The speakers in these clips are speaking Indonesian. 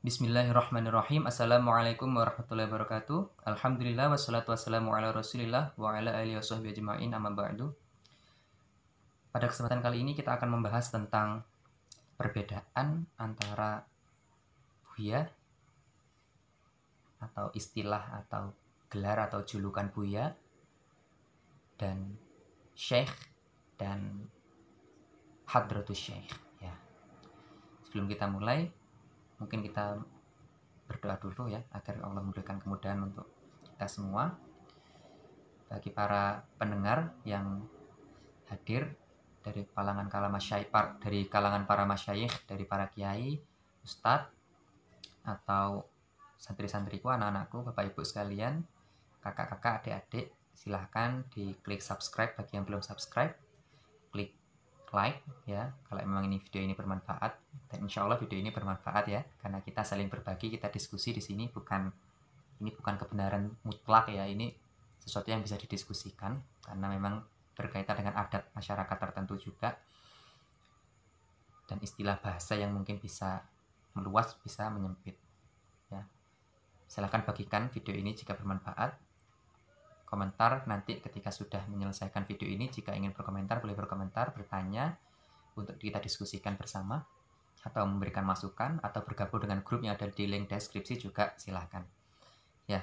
Bismillahirrahmanirrahim. Assalamualaikum warahmatullahi wabarakatuh. Alhamdulillah wassalatu wassalamu ala Rasulillah wa ala alihi washabbihi ajmain, amma ba'du. Pada kesempatan kali ini kita akan membahas tentang perbedaan antara Buya atau istilah atau gelar atau julukan Buya dan Syekh dan Hadratus Syekh ya. Sebelum kita mulai, mungkin kita berdoa dulu ya, agar Allah memberikan kemudahan untuk kita semua. Bagi para pendengar yang hadir dari kalangan para masyayikh, dari para kiai, ustadz, atau santri-santriku, anak-anakku, bapak ibu sekalian, kakak-kakak, adik-adik, silahkan diklik subscribe bagi yang belum subscribe, klik like ya kalau memang video ini bermanfaat, dan insya Allah video ini bermanfaat ya, karena kita saling berbagi, kita diskusi di sini. Ini bukan kebenaran mutlak ya, ini sesuatu yang bisa didiskusikan karena memang berkaitan dengan adat masyarakat tertentu juga, dan istilah bahasa yang mungkin bisa meluas, bisa menyempit ya. Silahkan bagikan video ini jika bermanfaat, komentar nanti ketika sudah menyelesaikan video ini. Jika ingin berkomentar, boleh berkomentar, bertanya untuk kita diskusikan bersama, atau memberikan masukan, atau bergabung dengan grup yang ada di link deskripsi juga silahkan ya.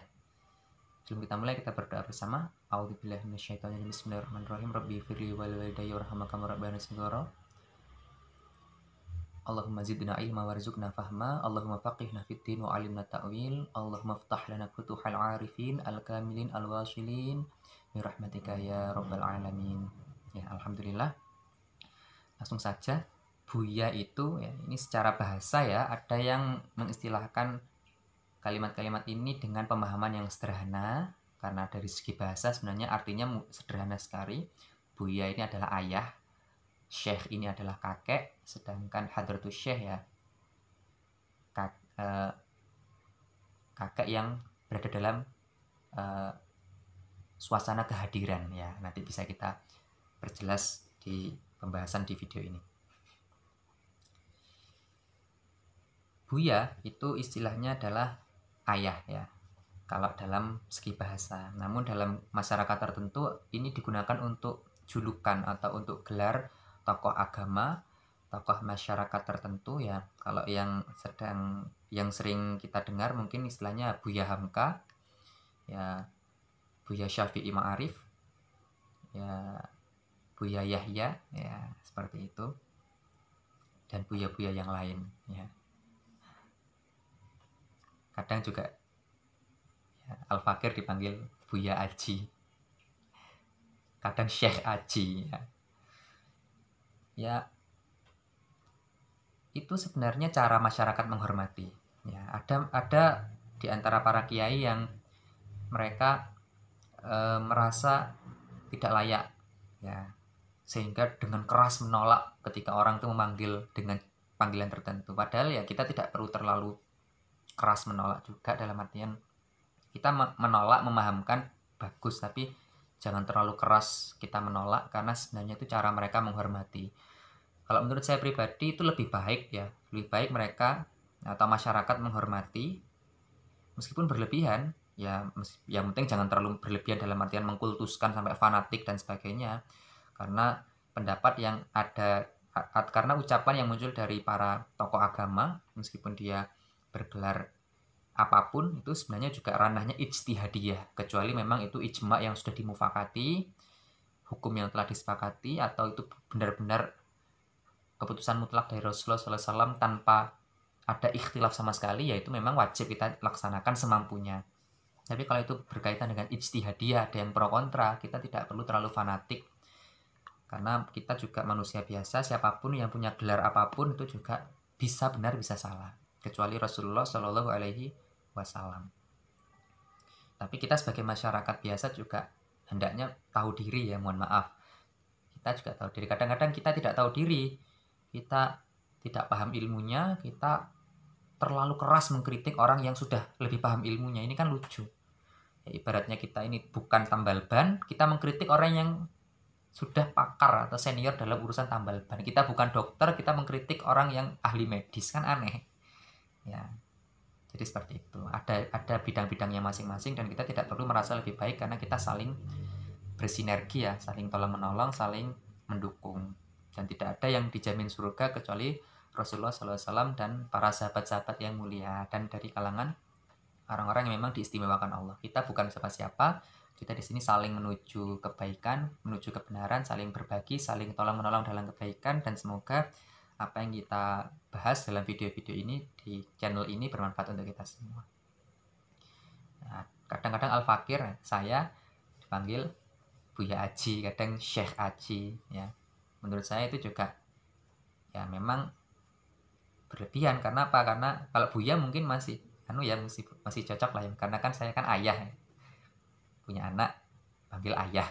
Sebelum kita mulai, kita berdoa bersama. A'udzubillahi minasyaitonirrajim. Bismillahirrahmanirrahim. Rabbi firli wal walidayya warhamkama rabbana shighara. Allahumma zidna ilma warzuqna fahma. Allahumma faqihna fid din wa alimna ta'wil. Allahumma ftah lana futuhal arifin al-kamilin al-wasilin bi rahmatika ya rabbal alamin. Ya, alhamdulillah. Langsung saja, Buya itu ya, ini secara bahasa ya, ada yang mengistilahkan kalimat-kalimat ini dengan pemahaman yang sederhana, karena dari segi bahasa sebenarnya artinya sederhana sekali. Buya ini adalah ayah, Syekh ini adalah kakek, sedangkan Hadratus Syekh ya kakek yang berada dalam suasana kehadiran ya. Nanti bisa kita perjelas di pembahasan di video ini. Buya itu istilahnya adalah ayah ya, kalau dalam segi bahasa. Namun dalam masyarakat tertentu ini digunakan untuk julukan atau untuk gelar tokoh agama, tokoh masyarakat tertentu ya. Kalau yang sering kita dengar mungkin istilahnya Buya Hamka ya, Buya Syafi'i Ma'arif ya, Buya Yahya ya, seperti itu, dan buya-buya yang lain ya. Kadang juga ya, Al-Fakir dipanggil Buya Aji, kadang Syekh Aji ya. Ya, itu sebenarnya cara masyarakat menghormati ya. Ada di antara para kiai yang mereka merasa tidak layak ya, sehingga dengan keras menolak ketika orang itu memanggil dengan panggilan tertentu. Padahal ya kita tidak perlu terlalu keras menolak juga, dalam artian kita menolak, memahamkan, bagus, tapi jangan terlalu keras kita menolak, karena sebenarnya itu cara mereka menghormati. Kalau menurut saya pribadi itu lebih baik ya, lebih baik mereka atau masyarakat menghormati meskipun berlebihan ya. Yang penting jangan terlalu berlebihan dalam artian mengkultuskan sampai fanatik dan sebagainya, karena pendapat yang ada, karena ucapan yang muncul dari para tokoh agama meskipun dia bergelar apapun itu sebenarnya juga ranahnya ijtihadiyah, kecuali memang itu ijma yang sudah dimufakati, hukum yang telah disepakati, atau itu benar-benar keputusan mutlak dari Rasulullah SAW tanpa ada ikhtilaf sama sekali, yaitu memang wajib kita laksanakan semampunya. Tapi kalau itu berkaitan dengan ijtihadiyah, ada yang pro kontra, kita tidak perlu terlalu fanatik, karena kita juga manusia biasa. Siapapun yang punya gelar apapun itu juga bisa benar bisa salah, kecuali Rasulullah Shallallahu Alaihi Wasallam. Tapi kita sebagai masyarakat biasa juga hendaknya tahu diri ya, mohon maaf. Kita juga tahu diri. Kadang-kadang kita tidak tahu diri, kita tidak paham ilmunya, kita terlalu keras mengkritik orang yang sudah lebih paham ilmunya. Ini kan lucu. Ya, ibaratnya kita ini bukan tambal ban, kita mengkritik orang yang sudah pakar atau senior dalam urusan tambal ban. Kita bukan dokter, kita mengkritik orang yang ahli medis, kan aneh. Ya. Jadi seperti itu. Ada bidang-bidangnya masing-masing dan kita tidak perlu merasa lebih baik karena kita saling bersinergi ya, saling tolong-menolong, saling mendukung. Dan tidak ada yang dijamin surga kecuali Rasulullah SAW dan para sahabat-sahabat yang mulia dan dari kalangan orang-orang yang memang diistimewakan Allah. Kita bukan siapa-siapa, kita di sini saling menuju kebaikan, menuju kebenaran, saling berbagi, saling tolong-menolong dalam kebaikan, dan semoga apa yang kita bahas dalam video-video ini di channel ini bermanfaat untuk kita semua. Nah, kadang-kadang Al-Fakir, saya dipanggil Buya Aji, kadang Syekh Aji ya. Menurut saya itu juga ya memang berlebihan. Karena apa? Karena kalau Buya mungkin masih masih cocok lah ya, karena kan saya kan ayah ya. Punya anak panggil ayah,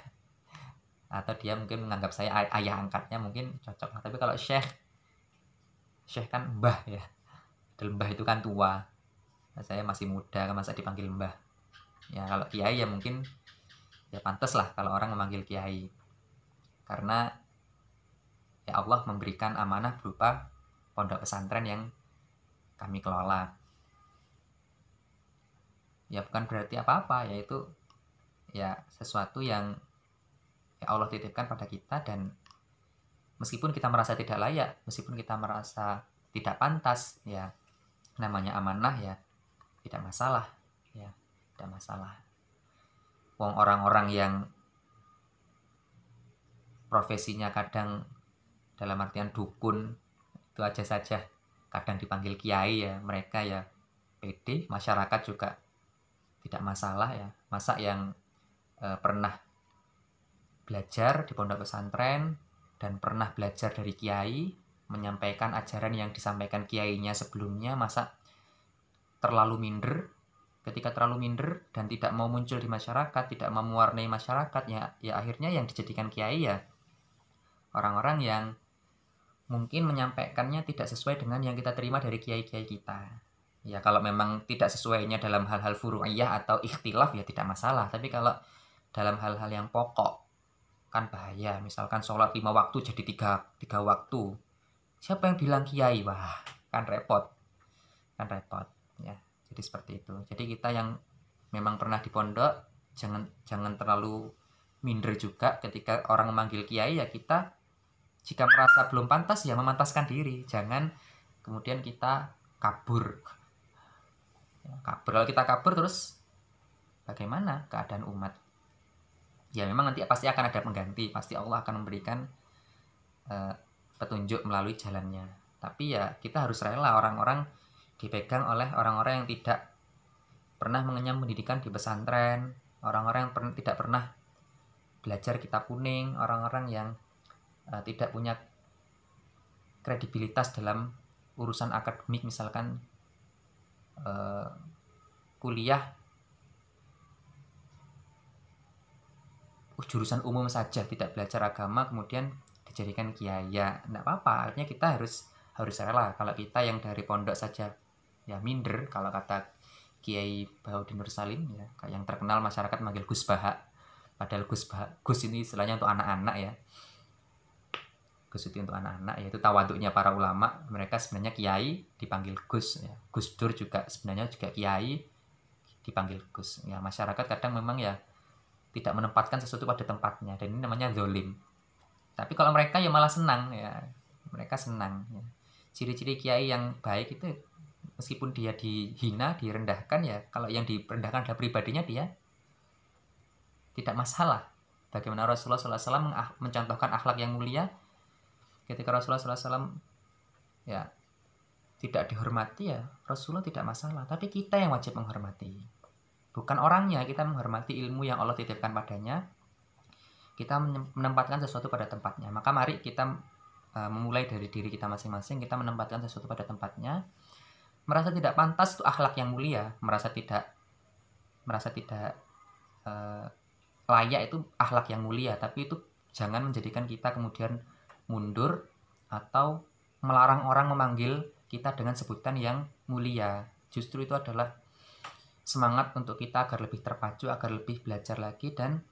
atau dia mungkin menganggap saya ayah angkatnya, mungkin cocok lah. Tapi kalau Syekh kan mbah ya, dan mbah itu kan tua, nah, saya masih muda kan masa dipanggil mbah ya. Kalau kiai ya mungkin ya pantas lah kalau orang memanggil kiai, karena ya Allah memberikan amanah berupa pondok pesantren yang kami kelola. Ya bukan berarti apa-apa, yaitu ya sesuatu yang ya Allah titipkan pada kita, dan meskipun kita merasa tidak layak, meskipun kita merasa tidak pantas, ya namanya amanah ya tidak masalah ya, tidak masalah. Wong orang-orang yang profesinya kadang dalam artian dukun itu aja saja kadang dipanggil kiai ya, mereka ya pede, masyarakat juga tidak masalah ya. Masa yang pernah belajar di pondok pesantren dan pernah belajar dari kiai, menyampaikan ajaran yang disampaikan kiainya sebelumnya, masa terlalu minder? Ketika terlalu minder dan tidak mau muncul di masyarakat, tidak mau mewarnai masyarakat, ya akhirnya yang dijadikan kiai ya orang-orang yang mungkin menyampaikannya tidak sesuai dengan yang kita terima dari kiai-kiai kita. Ya kalau memang tidak sesuainya dalam hal-hal furu'iyah atau ikhtilaf ya tidak masalah. Tapi kalau dalam hal-hal yang pokok kan bahaya. Misalkan sholat 5 waktu jadi 3 waktu. Siapa yang bilang kiai? Wah, kan repot. Kan repot ya. Jadi seperti itu. Jadi kita yang memang pernah di pondok jangan terlalu minder juga ketika orang memanggil kiai. Ya kita jika merasa belum pantas ya memantaskan diri. Jangan kemudian kita kabur. Kalau kita kabur terus bagaimana keadaan umat? Ya memang nanti pasti akan ada pengganti, pasti Allah akan memberikan petunjuk melalui jalannya. Tapi ya kita harus rela orang-orang dipegang oleh orang-orang yang tidak pernah mengenyam pendidikan di pesantren, orang-orang yang tidak pernah belajar kitab kuning, orang-orang yang tidak punya kredibilitas dalam urusan akademik, misalkan kuliah jurusan umum saja, tidak belajar agama, kemudian dijadikan kiai. Ya enggak apa-apa, artinya kita harus rela. Kalau kita yang dari pondok saja ya minder, kalau kata Kiai Bahaudin Nur Salim ya, yang terkenal masyarakat manggil Gus Baha, padahal Gus ini istilahnya untuk anak-anak ya. Gus itu untuk anak-anak, yaitu tawaduknya para ulama. Mereka sebenarnya kiai dipanggil Gus ya. Gus Dur juga sebenarnya juga kiai dipanggil Gus ya. Masyarakat kadang memang ya tidak menempatkan sesuatu pada tempatnya, dan ini namanya zolim. Tapi kalau mereka ya malah senang ya, mereka senang ya. Ciri-ciri kiai yang baik itu meskipun dia dihina, direndahkan ya, kalau yang direndahkan adalah pribadinya dia tidak masalah. Bagaimana Rasulullah SAW mencontohkan akhlak yang mulia. Ketika Rasulullah SAW ya tidak dihormati ya Rasulullah tidak masalah, tapi kita yang wajib menghormati, bukan orangnya. Kita menghormati ilmu yang Allah titipkan padanya, kita menempatkan sesuatu pada tempatnya. Maka mari kita memulai dari diri kita masing-masing. Kita menempatkan sesuatu pada tempatnya. Merasa tidak pantas itu akhlak yang mulia, merasa tidak layak itu akhlak yang mulia. Tapi itu jangan menjadikan kita kemudian mundur atau melarang orang memanggil kita dengan sebutan yang mulia. Justru itu adalah semangat untuk kita agar lebih terpacu, agar lebih belajar lagi dan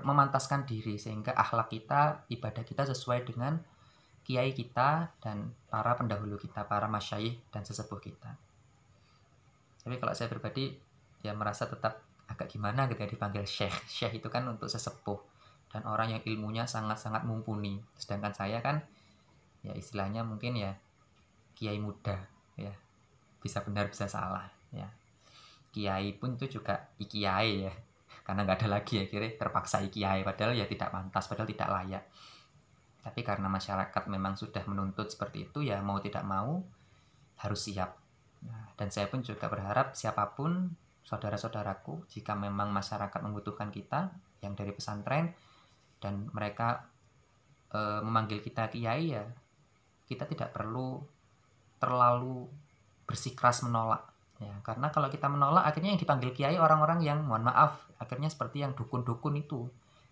memantaskan diri, sehingga akhlak kita, ibadah kita sesuai dengan kiai kita dan para pendahulu kita, para masyayikh dan sesepuh kita. Tapi kalau saya pribadi ya merasa tetap agak gimana gitu ya dipanggil syekh. Syekh itu kan untuk sesepuh dan orang yang ilmunya sangat-sangat mumpuni. Sedangkan saya kan ya istilahnya mungkin ya kiai muda ya. Bisa benar bisa salah ya. Kiai pun itu juga ikiai ya. Karena nggak ada lagi ya kira terpaksa ikiai padahal ya tidak pantas, padahal tidak layak. Tapi karena masyarakat memang sudah menuntut seperti itu ya mau tidak mau harus siap. Nah, dan saya pun juga berharap siapapun saudara-saudaraku jika memang masyarakat membutuhkan kita yang dari pesantren dan mereka memanggil kita kiai ya kita tidak perlu terlalu bersikeras menolak ya karena kalau kita menolak akhirnya yang dipanggil kiai orang-orang yang mohon maaf akhirnya seperti yang dukun-dukun itu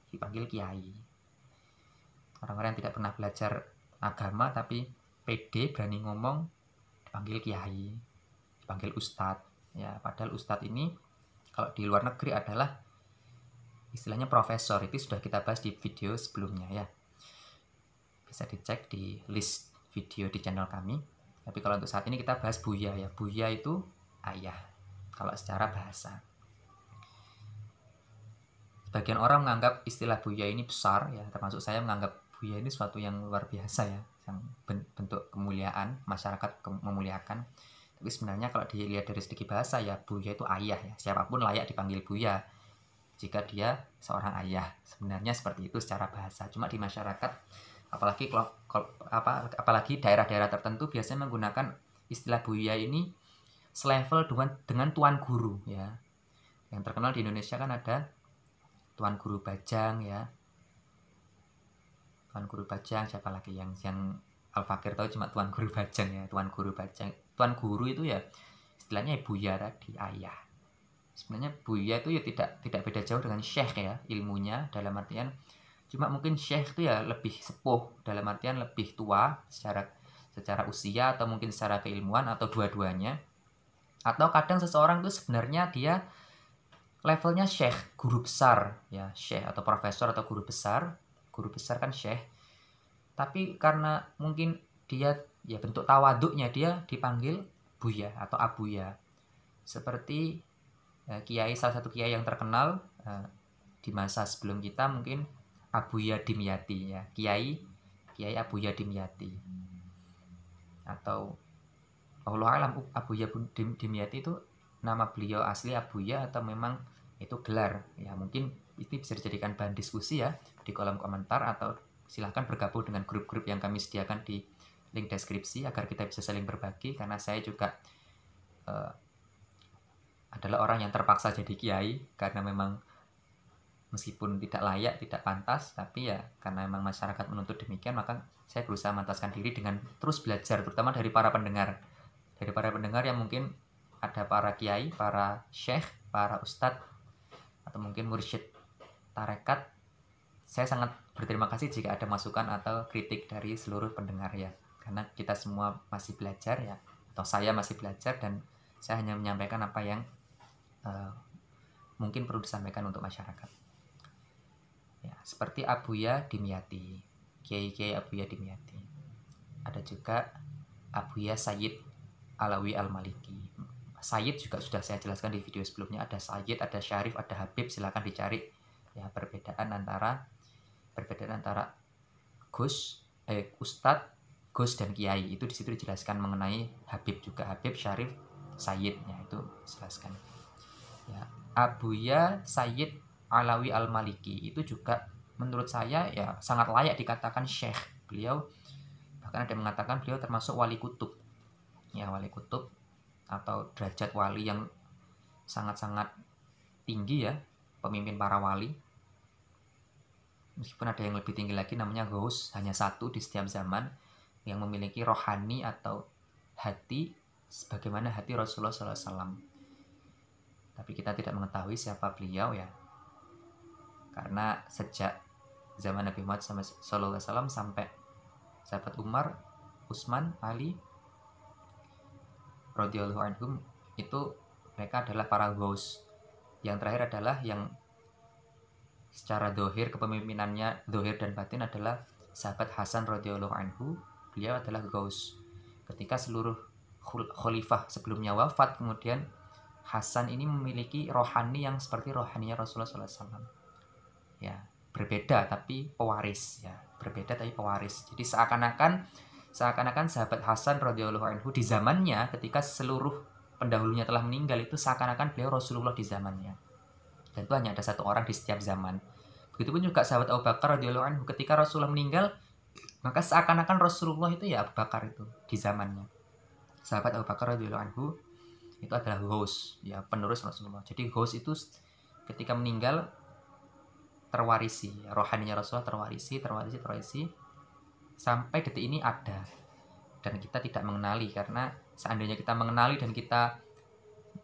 dipanggil kiai, orang-orang yang tidak pernah belajar agama tapi pede berani ngomong dipanggil kiai, dipanggil ustadz ya padahal ustadz ini kalau di luar negeri adalah istilahnya profesor. Itu sudah kita bahas di video sebelumnya ya, bisa dicek di list video di channel kami. Tapi kalau untuk saat ini kita bahas buya ya. Buya itu ayah kalau secara bahasa. Sebagian orang menganggap istilah buya ini besar ya, termasuk saya menganggap buya ini suatu yang luar biasa ya, yang bentuk kemuliaan, masyarakat memuliakan. Tapi sebenarnya kalau dilihat dari segi bahasa ya buya itu ayah ya, siapapun layak dipanggil buya jika dia seorang ayah. Sebenarnya seperti itu secara bahasa. Cuma di masyarakat apalagi daerah-daerah tertentu biasanya menggunakan istilah buya ini selevel dengan tuan guru ya. Yang terkenal di Indonesia kan ada Tuan Guru Bajang ya. Tuan Guru Bajang, siapa lagi yang Al-Fakir tahu cuma Tuan Guru Bajang ya. Tuan Guru Bajang. Tuan Guru itu ya istilahnya buya tadi, ayah. Sebenarnya buya itu ya tidak beda jauh dengan syekh ya ilmunya, dalam artian cuma mungkin syekh itu ya lebih sepuh, dalam artian lebih tua secara usia atau mungkin secara keilmuan atau dua-duanya. Atau kadang seseorang itu sebenarnya dia levelnya syekh, guru besar ya, syekh atau profesor atau guru besar kan syekh. Tapi karena mungkin dia ya bentuk tawaduknya dia dipanggil buya atau abuya. Seperti kiai, salah satu kiai yang terkenal di masa sebelum kita mungkin Abuya Dimyati ya, Kiai Abuya Dimyati. Atau Allah alam Abuya Dimyati itu nama beliau asli Abuya atau memang itu gelar ya, mungkin itu bisa dijadikan bahan diskusi ya di kolom komentar, atau silahkan bergabung dengan grup-grup yang kami sediakan di link deskripsi agar kita bisa saling berbagi. Karena saya juga adalah orang yang terpaksa jadi kiai karena memang meskipun tidak layak, tidak pantas, tapi ya karena memang masyarakat menuntut demikian, maka saya berusaha memantaskan diri dengan terus belajar, terutama dari para pendengar yang mungkin ada para kiai, para syekh, para ustadz, atau mungkin mursyid tarekat. Saya sangat berterima kasih jika ada masukan atau kritik dari seluruh pendengar ya, karena kita semua masih belajar ya, atau saya masih belajar, dan saya hanya menyampaikan apa yang mungkin perlu disampaikan untuk masyarakat ya. Seperti Abuya Dimyati, Kiai Abuya Dimyati. Ada juga Abuya Sayyid Alawi Al-Maliki. Sayyid juga sudah saya jelaskan di video sebelumnya. Ada Sayyid, ada Syarif, ada Habib. Silakan dicari ya perbedaan antara Ustadz, Gus, dan Kiai. Itu di situ dijelaskan mengenai Habib juga, Habib, Syarif, Sayyid ya, itu jelaskan ya. Abuya Sayyid Alawi Al-Maliki itu juga menurut saya ya sangat layak dikatakan syekh. Beliau bahkan ada yang mengatakan beliau termasuk wali kutub ya, wali kutub atau derajat wali yang sangat-sangat tinggi ya, pemimpin para wali. Meskipun ada yang lebih tinggi lagi namanya Ghaus, hanya satu di setiap zaman yang memiliki rohani atau hati sebagaimana hati Rasulullah SAW. Tapi kita tidak mengetahui siapa beliau ya, karena sejak zaman Nabi Muhammad SAW sampai sahabat Umar, Utsman, Ali radhiyallahu anhum itu mereka adalah para ghaus. Yang terakhir adalah yang secara dohir kepemimpinannya, dohir dan batin adalah sahabat Hasan radhiyallahu anhu. Beliau adalah ghaus. Ketika seluruh khalifah sebelumnya wafat, kemudian Hasan ini memiliki rohani yang seperti rohaninya Rasulullah SAW. Ya, berbeda tapi pewaris, ya, berbeda tapi pewaris. Jadi seakan-akan sahabat Hasan radhiyallahu anhu di zamannya, ketika seluruh pendahulunya telah meninggal, itu seakan-akan beliau Rasulullah di zamannya. Dan itu hanya ada satu orang di setiap zaman. Begitupun juga sahabat Abu Bakar radhiyallahu anhu, ketika Rasulullah meninggal, maka seakan-akan Rasulullah itu ya Abu Bakar itu di zamannya. Sahabat Abu Bakar radhiyallahu anhu itu adalah host, ya, penerus Rasulullah. Jadi host itu ketika meninggal terwarisi, ya, rohaninya Rasulullah terwarisi sampai detik ini ada. Dan kita tidak mengenali, karena seandainya kita mengenali dan kita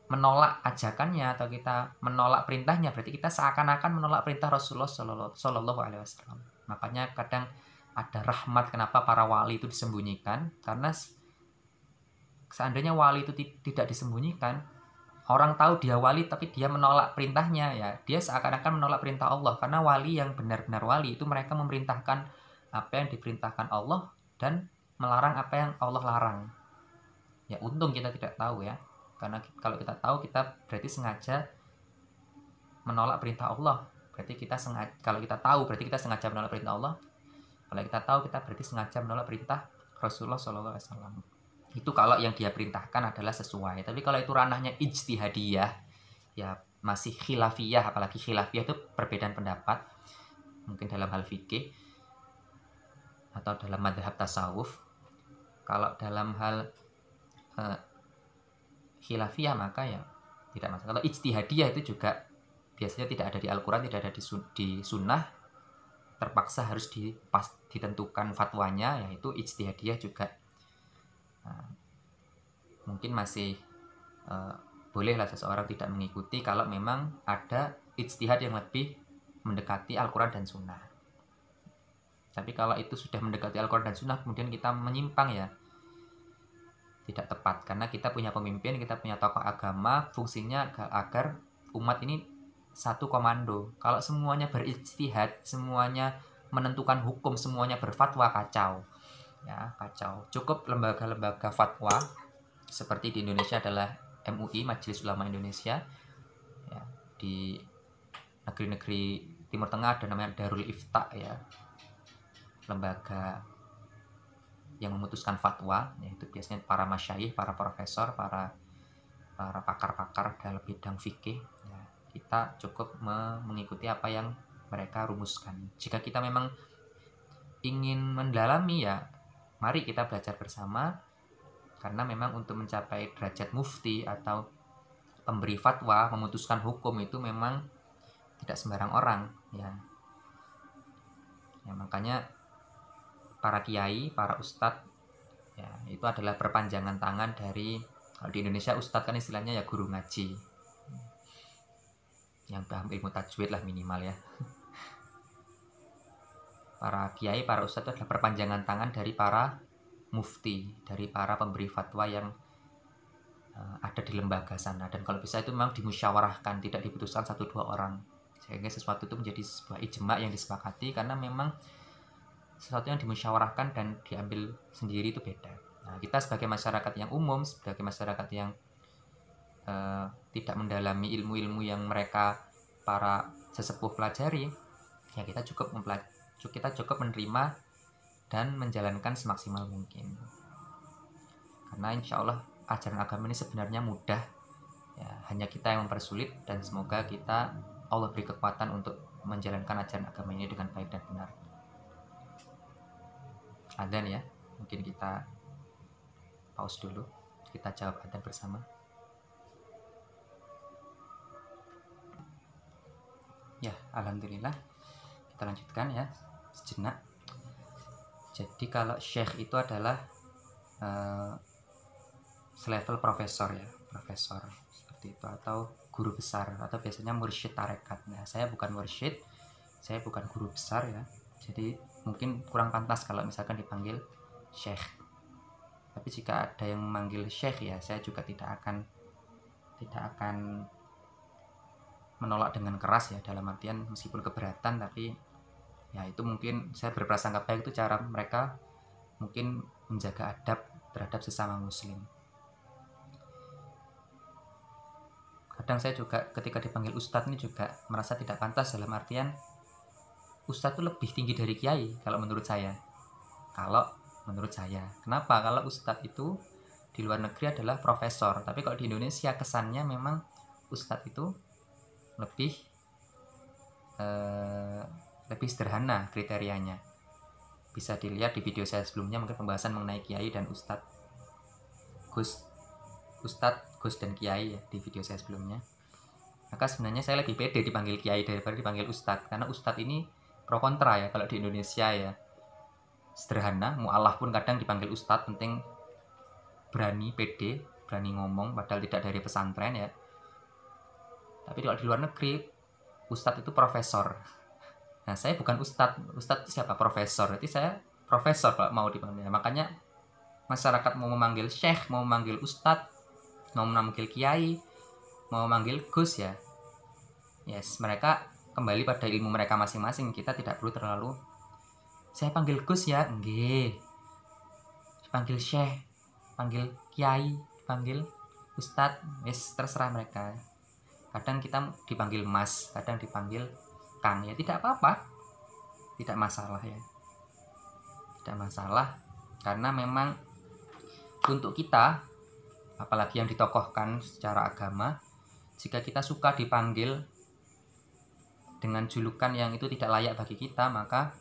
menolak ajakannya atau kita menolak perintahnya, berarti kita seakan-akan menolak perintah Rasulullah Shallallahu Alaihi Wasallam. Makanya kadang ada rahmat kenapa para wali itu disembunyikan, karena seandainya wali itu tidak disembunyikan, orang tahu dia wali tapi dia menolak perintahnya, ya dia seakan-akan menolak perintah Allah. Karena wali yang benar-benar wali itu mereka memerintahkan apa yang diperintahkan Allah dan melarang apa yang Allah larang. Ya untung kita tidak tahu, ya, karena kalau kita tahu, kita berarti sengaja menolak perintah Allah. Berarti kita sengaja, kalau kita tahu berarti kita sengaja menolak perintah Allah. Kalau kita tahu, kita berarti sengaja menolak perintah Rasulullah SAW. Itu kalau yang dia perintahkan adalah sesuai. Tapi kalau itu ranahnya ijtihadiyah, ya masih khilafiyah, apalagi khilafiyah itu perbedaan pendapat, mungkin dalam hal fikih atau dalam madhab tasawuf. Kalau dalam hal khilafiyah maka ya tidak masalah. Kalau ijtihadiyah itu juga biasanya tidak ada di Al-Quran, tidak ada di sunnah, terpaksa harus ditentukan fatwanya, yaitu ijtihadiyah juga. Nah, mungkin masih bolehlah seseorang tidak mengikuti kalau memang ada ijtihad yang lebih mendekati Al-Quran dan Sunnah. Tapi kalau itu sudah mendekati Al-Quran dan Sunnah kemudian kita menyimpang, ya tidak tepat. Karena kita punya pemimpin, kita punya tokoh agama, fungsinya agar umat ini satu komando. Kalau semuanya berijtihad, semuanya menentukan hukum, semuanya berfatwa, kacau. Ya, kacau. Cukup lembaga-lembaga fatwa seperti di Indonesia adalah MUI, Majelis Ulama Indonesia. Ya, di negeri-negeri Timur Tengah ada namanya Darul Ifta, ya, lembaga yang memutuskan fatwa, yaitu biasanya para masyayikh, para profesor, para pakar-pakar dalam bidang fikih. Ya, kita cukup mengikuti apa yang mereka rumuskan. Jika kita memang ingin mendalami, ya mari kita belajar bersama, karena memang untuk mencapai derajat mufti atau pemberi fatwa, memutuskan hukum itu memang tidak sembarang orang, ya. Ya, makanya para kiai, para ustadz, ya itu adalah perpanjangan tangan dari, kalau di Indonesia ustadz kan istilahnya ya guru ngaji, yang paham ilmu tajwid lah minimal, ya. Para kiai, para ustadz itu adalah perpanjangan tangan dari para mufti, dari para pemberi fatwa yang ada di lembaga sana. Dan kalau bisa itu memang dimusyawarahkan, tidak diputuskan 1-2 orang, sehingga sesuatu itu menjadi sebuah ijma yang disepakati. Karena memang sesuatu yang dimusyawarahkan dan diambil sendiri itu beda. Nah, kita sebagai masyarakat yang umum, sebagai masyarakat yang tidak mendalami ilmu-ilmu yang mereka para sesepuh pelajari, ya kita cukup menerima dan menjalankan semaksimal mungkin. Karena insya Allah ajaran agama ini sebenarnya mudah, ya, hanya kita yang mempersulit. Dan semoga Allah beri kekuatan untuk menjalankan ajaran agama ini dengan baik dan benar. Adzan, ya, mungkin kita pause dulu, kita jawab adzan bersama. Ya, alhamdulillah, kita lanjutkan, ya, sejenak. Jadi kalau syekh itu adalah selevel profesor, ya, profesor seperti itu, atau guru besar, atau biasanya mursyid tarekat. Nah, saya bukan mursyid, saya bukan guru besar, ya, jadi mungkin kurang pantas kalau misalkan dipanggil syekh. Tapi jika ada yang memanggil syekh, ya saya juga tidak akan menolak dengan keras, ya, dalam artian meskipun keberatan, tapi ya itu mungkin saya berprasangka baik, itu cara mereka mungkin menjaga adab terhadap sesama muslim. Kadang saya juga ketika dipanggil ustadz ini juga merasa tidak pantas, dalam artian ustadz itu lebih tinggi dari kiai kalau menurut saya. Kenapa? Kalau ustadz itu di luar negeri adalah profesor, tapi kalau di Indonesia kesannya memang ustadz itu lebih sederhana kriterianya. Bisa dilihat di video saya sebelumnya, mungkin pembahasan mengenai kiai dan ustadz, Gus dan kiai ya, di video saya sebelumnya. Maka sebenarnya saya lebih pede dipanggil kiai daripada dipanggil ustadz, karena ustadz ini pro kontra ya kalau di Indonesia ya. Sederhana, mu'alaf pun kadang dipanggil ustadz, penting berani, pede, berani ngomong padahal tidak dari pesantren ya. Tapi kalau di luar negeri ustadz itu profesor. Nah, saya bukan ustadz itu siapa? Profesor. Berarti saya profesor kalau mau dipanggil. Makanya masyarakat mau memanggil syekh, mau memanggil ustadz, mau memanggil kiai, mau memanggil gus ya, yes, mereka kembali pada ilmu mereka masing-masing. Kita tidak perlu terlalu, saya panggil gus ya, enggak, panggil syekh, panggil kiai, panggil ustadz, yes, terserah mereka. Kadang kita dipanggil mas, kadang dipanggil kang, ya tidak apa-apa, tidak masalah ya, tidak masalah, karena memang untuk kita, apalagi yang ditokohkan secara agama, jika kita suka dipanggil dengan julukan yang itu tidak layak bagi kita, maka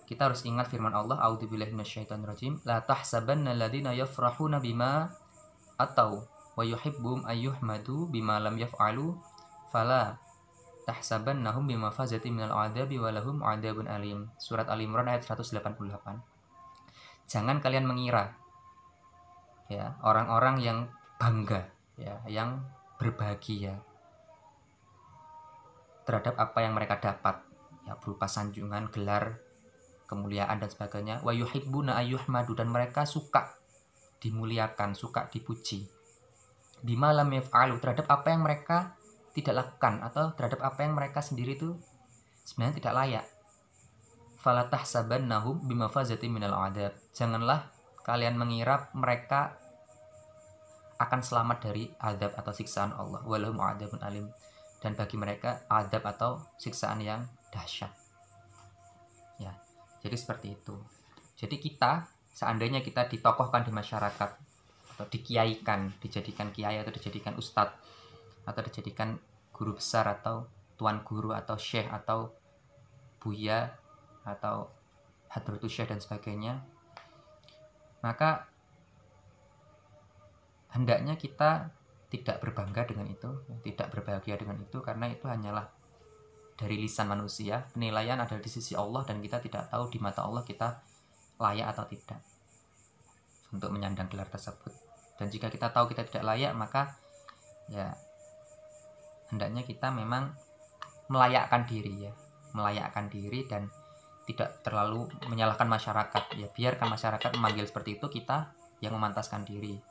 kita harus ingat firman Allah, a'udzubillahi minasyaitonirrajim, la tahsabanna alladziina yafrahuna bima atau wa yuhibbum ayyuhmadu bima lam yaf'alu fala tahsabannahum bimafazati minal 'adzabi wa lahum 'adzabun alim. Surat Al-Imran ayat 188. Jangan kalian mengira ya, orang-orang yang bangga ya, yang berbahagia terhadap apa yang mereka dapat ya, berupa sanjungan, gelar, kemuliaan dan sebagainya. Wa yuhibbuna ayyuhmadu, dan mereka suka dimuliakan, suka dipuji. Bima lam yaf'alu, terhadap apa yang mereka tidak lakukan atau terhadap apa yang mereka sendiri itu sebenarnya tidak layak. Fala tahsabannahum bimafazati minal 'adzab. Janganlah kalian mengira mereka akan selamat dari azab atau siksaan Allah. Walahum 'adzabun alim, dan bagi mereka azab atau siksaan yang dahsyat. Ya, jadi seperti itu. Jadi kita, seandainya kita ditokohkan di masyarakat atau dikiaikan, dijadikan kiai atau dijadikan ustadz atau dijadikan guru besar atau tuan guru atau syekh atau buya atau hadratus syekh dan sebagainya, maka hendaknya kita tidak berbangga dengan itu, tidak berbahagia dengan itu, karena itu hanyalah dari lisan manusia. Penilaian adalah di sisi Allah, dan kita tidak tahu di mata Allah kita layak atau tidak untuk menyandang gelar tersebut. Dan jika kita tahu kita tidak layak, maka ya hendaknya kita memang melayakkan diri ya, melayakkan diri dan tidak terlalu menyalahkan masyarakat ya. Biarkan masyarakat memanggil seperti itu, kita yang memantaskan diri.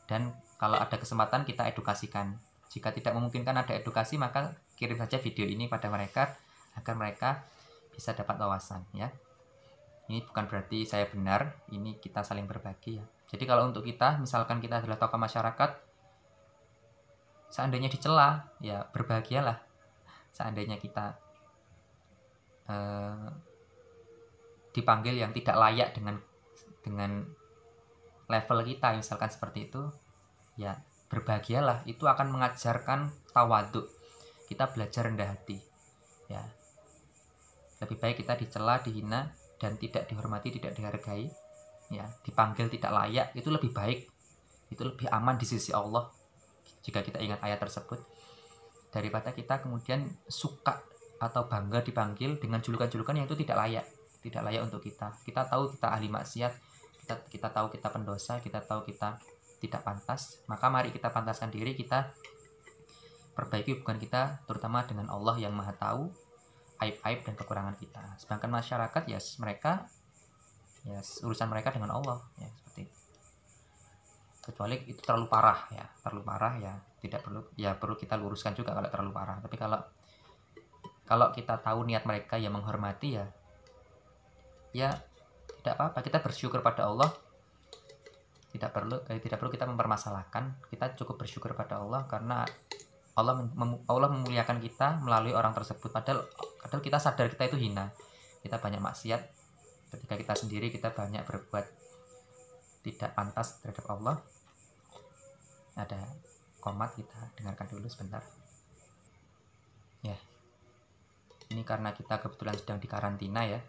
Dan kalau ada kesempatan kita edukasikan. Jika tidak memungkinkan ada edukasi, maka kirim saja video ini pada mereka agar mereka bisa dapat wawasan ya. Ini bukan berarti saya benar, ini kita saling berbagi ya. Jadi kalau untuk kita, misalkan kita adalah tokoh masyarakat, seandainya dicela, ya berbahagialah. Seandainya kita dipanggil yang tidak layak dengan level kita, misalkan seperti itu, ya berbahagialah. Itu akan mengajarkan tawaduk, kita belajar rendah hati ya. Lebih baik kita dicela, dihina, dan tidak dihormati, tidak dihargai ya, dipanggil tidak layak, itu lebih baik, itu lebih aman di sisi Allah jika kita ingat ayat tersebut, daripada kita kemudian suka atau bangga dipanggil dengan julukan-julukan yang itu tidak layak untuk kita. Kita tahu kita ahli maksiat, kita tahu kita pendosa, kita tahu kita tidak pantas, maka mari kita pantaskan diri, kita perbaiki hubungan kita terutama dengan Allah yang Maha Tahu aib-aib dan kekurangan kita. Sedangkan masyarakat ya mereka ya urusan mereka dengan Allah ya, seperti itu. Kecuali itu terlalu parah ya, tidak perlu ya, perlu kita luruskan juga kalau terlalu parah. Tapi kalau kita tahu niat mereka yang menghormati ya tidak apa-apa, kita bersyukur pada Allah. Tidak perlu kita mempermasalahkan, kita cukup bersyukur pada Allah karena Allah memuliakan kita melalui orang tersebut, padahal kita sadar kita itu hina, kita banyak maksiat. Ketika kita sendiri kita banyak berbuat tidak pantas terhadap Allah. Ada komat, kita dengarkan dulu sebentar ya. Ini karena kita kebetulan sedang di karantina ya,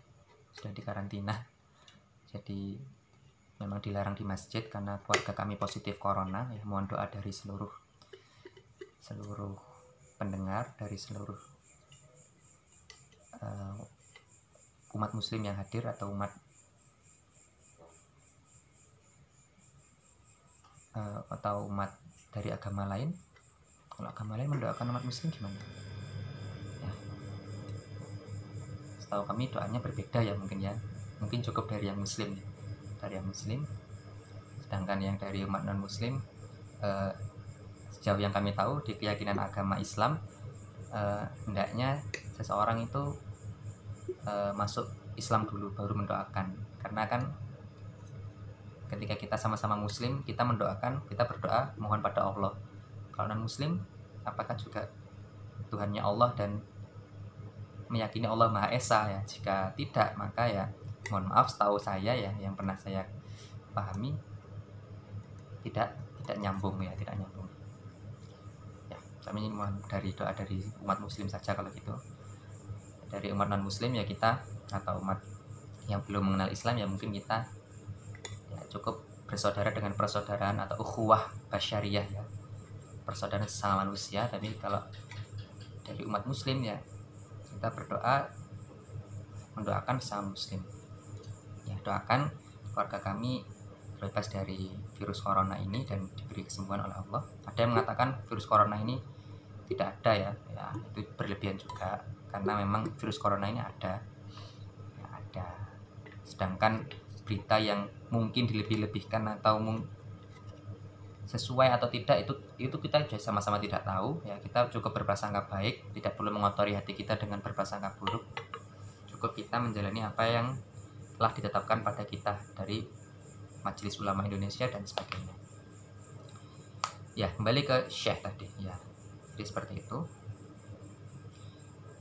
jadi memang dilarang di masjid karena keluarga kami positif corona ya. Mohon doa dari seluruh pendengar, dari seluruh umat muslim yang hadir atau umat dari agama lain. Kalau agama lain mendoakan umat muslim gimana ya? Setahu kami doanya berbeda ya, mungkin cukup dari yang muslim ya. Sedangkan yang dari umat non muslim, sejauh yang kami tahu di keyakinan agama Islam, hendaknya seseorang itu masuk Islam dulu baru mendoakan. Karena kan ketika kita sama-sama muslim, kita berdoa mohon pada Allah. Kalau non muslim, apakah juga Tuhannya Allah dan meyakini Allah Maha Esa ya? Jika tidak, maka ya mohon maaf, setahu saya ya, yang pernah saya pahami, tidak nyambung ya. Kami mohon dari doa dari umat muslim saja. Kalau gitu dari umat non muslim ya, kita atau umat yang belum mengenal Islam ya, mungkin kita ya cukup bersaudara dengan persaudaraan atau ukhuwah basyariyah ya, persaudaraan sesama manusia. Tapi kalau dari umat muslim ya, kita mendoakan sesama muslim ya. Doakan keluarga kami bebas dari virus corona ini dan diberi kesembuhan oleh Allah. Ada yang mengatakan virus corona ini tidak ada ya, itu berlebihan juga, karena memang virus corona ini ada. Sedangkan berita yang mungkin dilebih-lebihkan atau sesuai atau tidak, itu kita sama-sama tidak tahu ya. Kita cukup berprasangka baik, tidak perlu mengotori hati kita dengan berprasangka buruk. Cukup kita menjalani apa yang telah ditetapkan pada kita dari Majelis Ulama Indonesia dan sebagainya. Ya, kembali ke Syekh tadi ya. Jadi seperti itu.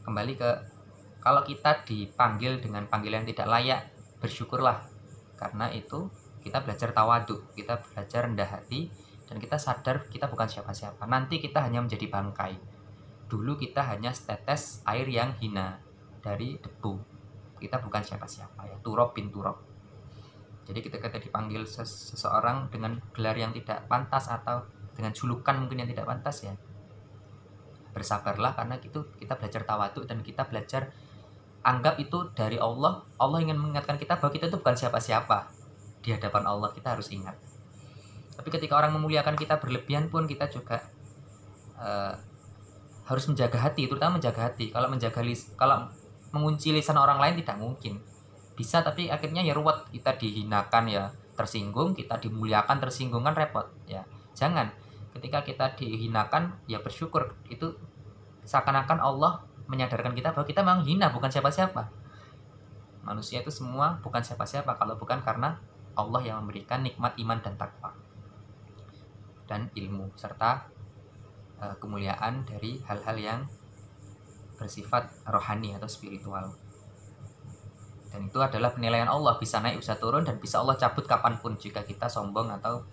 Kembali ke, kalau kita dipanggil dengan panggilan yang tidak layak, bersyukurlah. Karena itu kita belajar tawadhu, kita belajar rendah hati, dan kita sadar kita bukan siapa-siapa. Nanti kita hanya menjadi bangkai. Dulu kita hanya setetes air yang hina dari debu. Kita bukan siapa-siapa ya, turab bin turab. Jadi ketika kita dipanggil seseorang dengan gelar yang tidak pantas atau dengan julukan mungkin yang tidak pantas ya, bersabarlah, karena itu kita belajar tawadhu dan kita belajar anggap itu dari Allah. Allah ingin mengingatkan kita bahwa kita itu bukan siapa-siapa di hadapan Allah, kita harus ingat. Tapi ketika orang memuliakan kita berlebihan pun kita juga harus menjaga hati, terutama menjaga hati. Kalau mengunci lisan orang lain tidak mungkin. Bisa, tapi akhirnya ya ruwet, kita dihinakan ya tersinggung, kita dimuliakan tersinggung, kan repot ya. Jangan, ketika kita dihinakan ya bersyukur. Itu seakan-akan Allah menyadarkan kita bahwa kita memang hina, bukan siapa-siapa. Manusia itu semua bukan siapa-siapa kalau bukan karena Allah yang memberikan nikmat iman dan takwa dan ilmu serta kemuliaan dari hal-hal yang bersifat rohani atau spiritual. Dan itu adalah penilaian Allah, bisa naik bisa turun dan bisa Allah cabut kapanpun jika kita sombong atau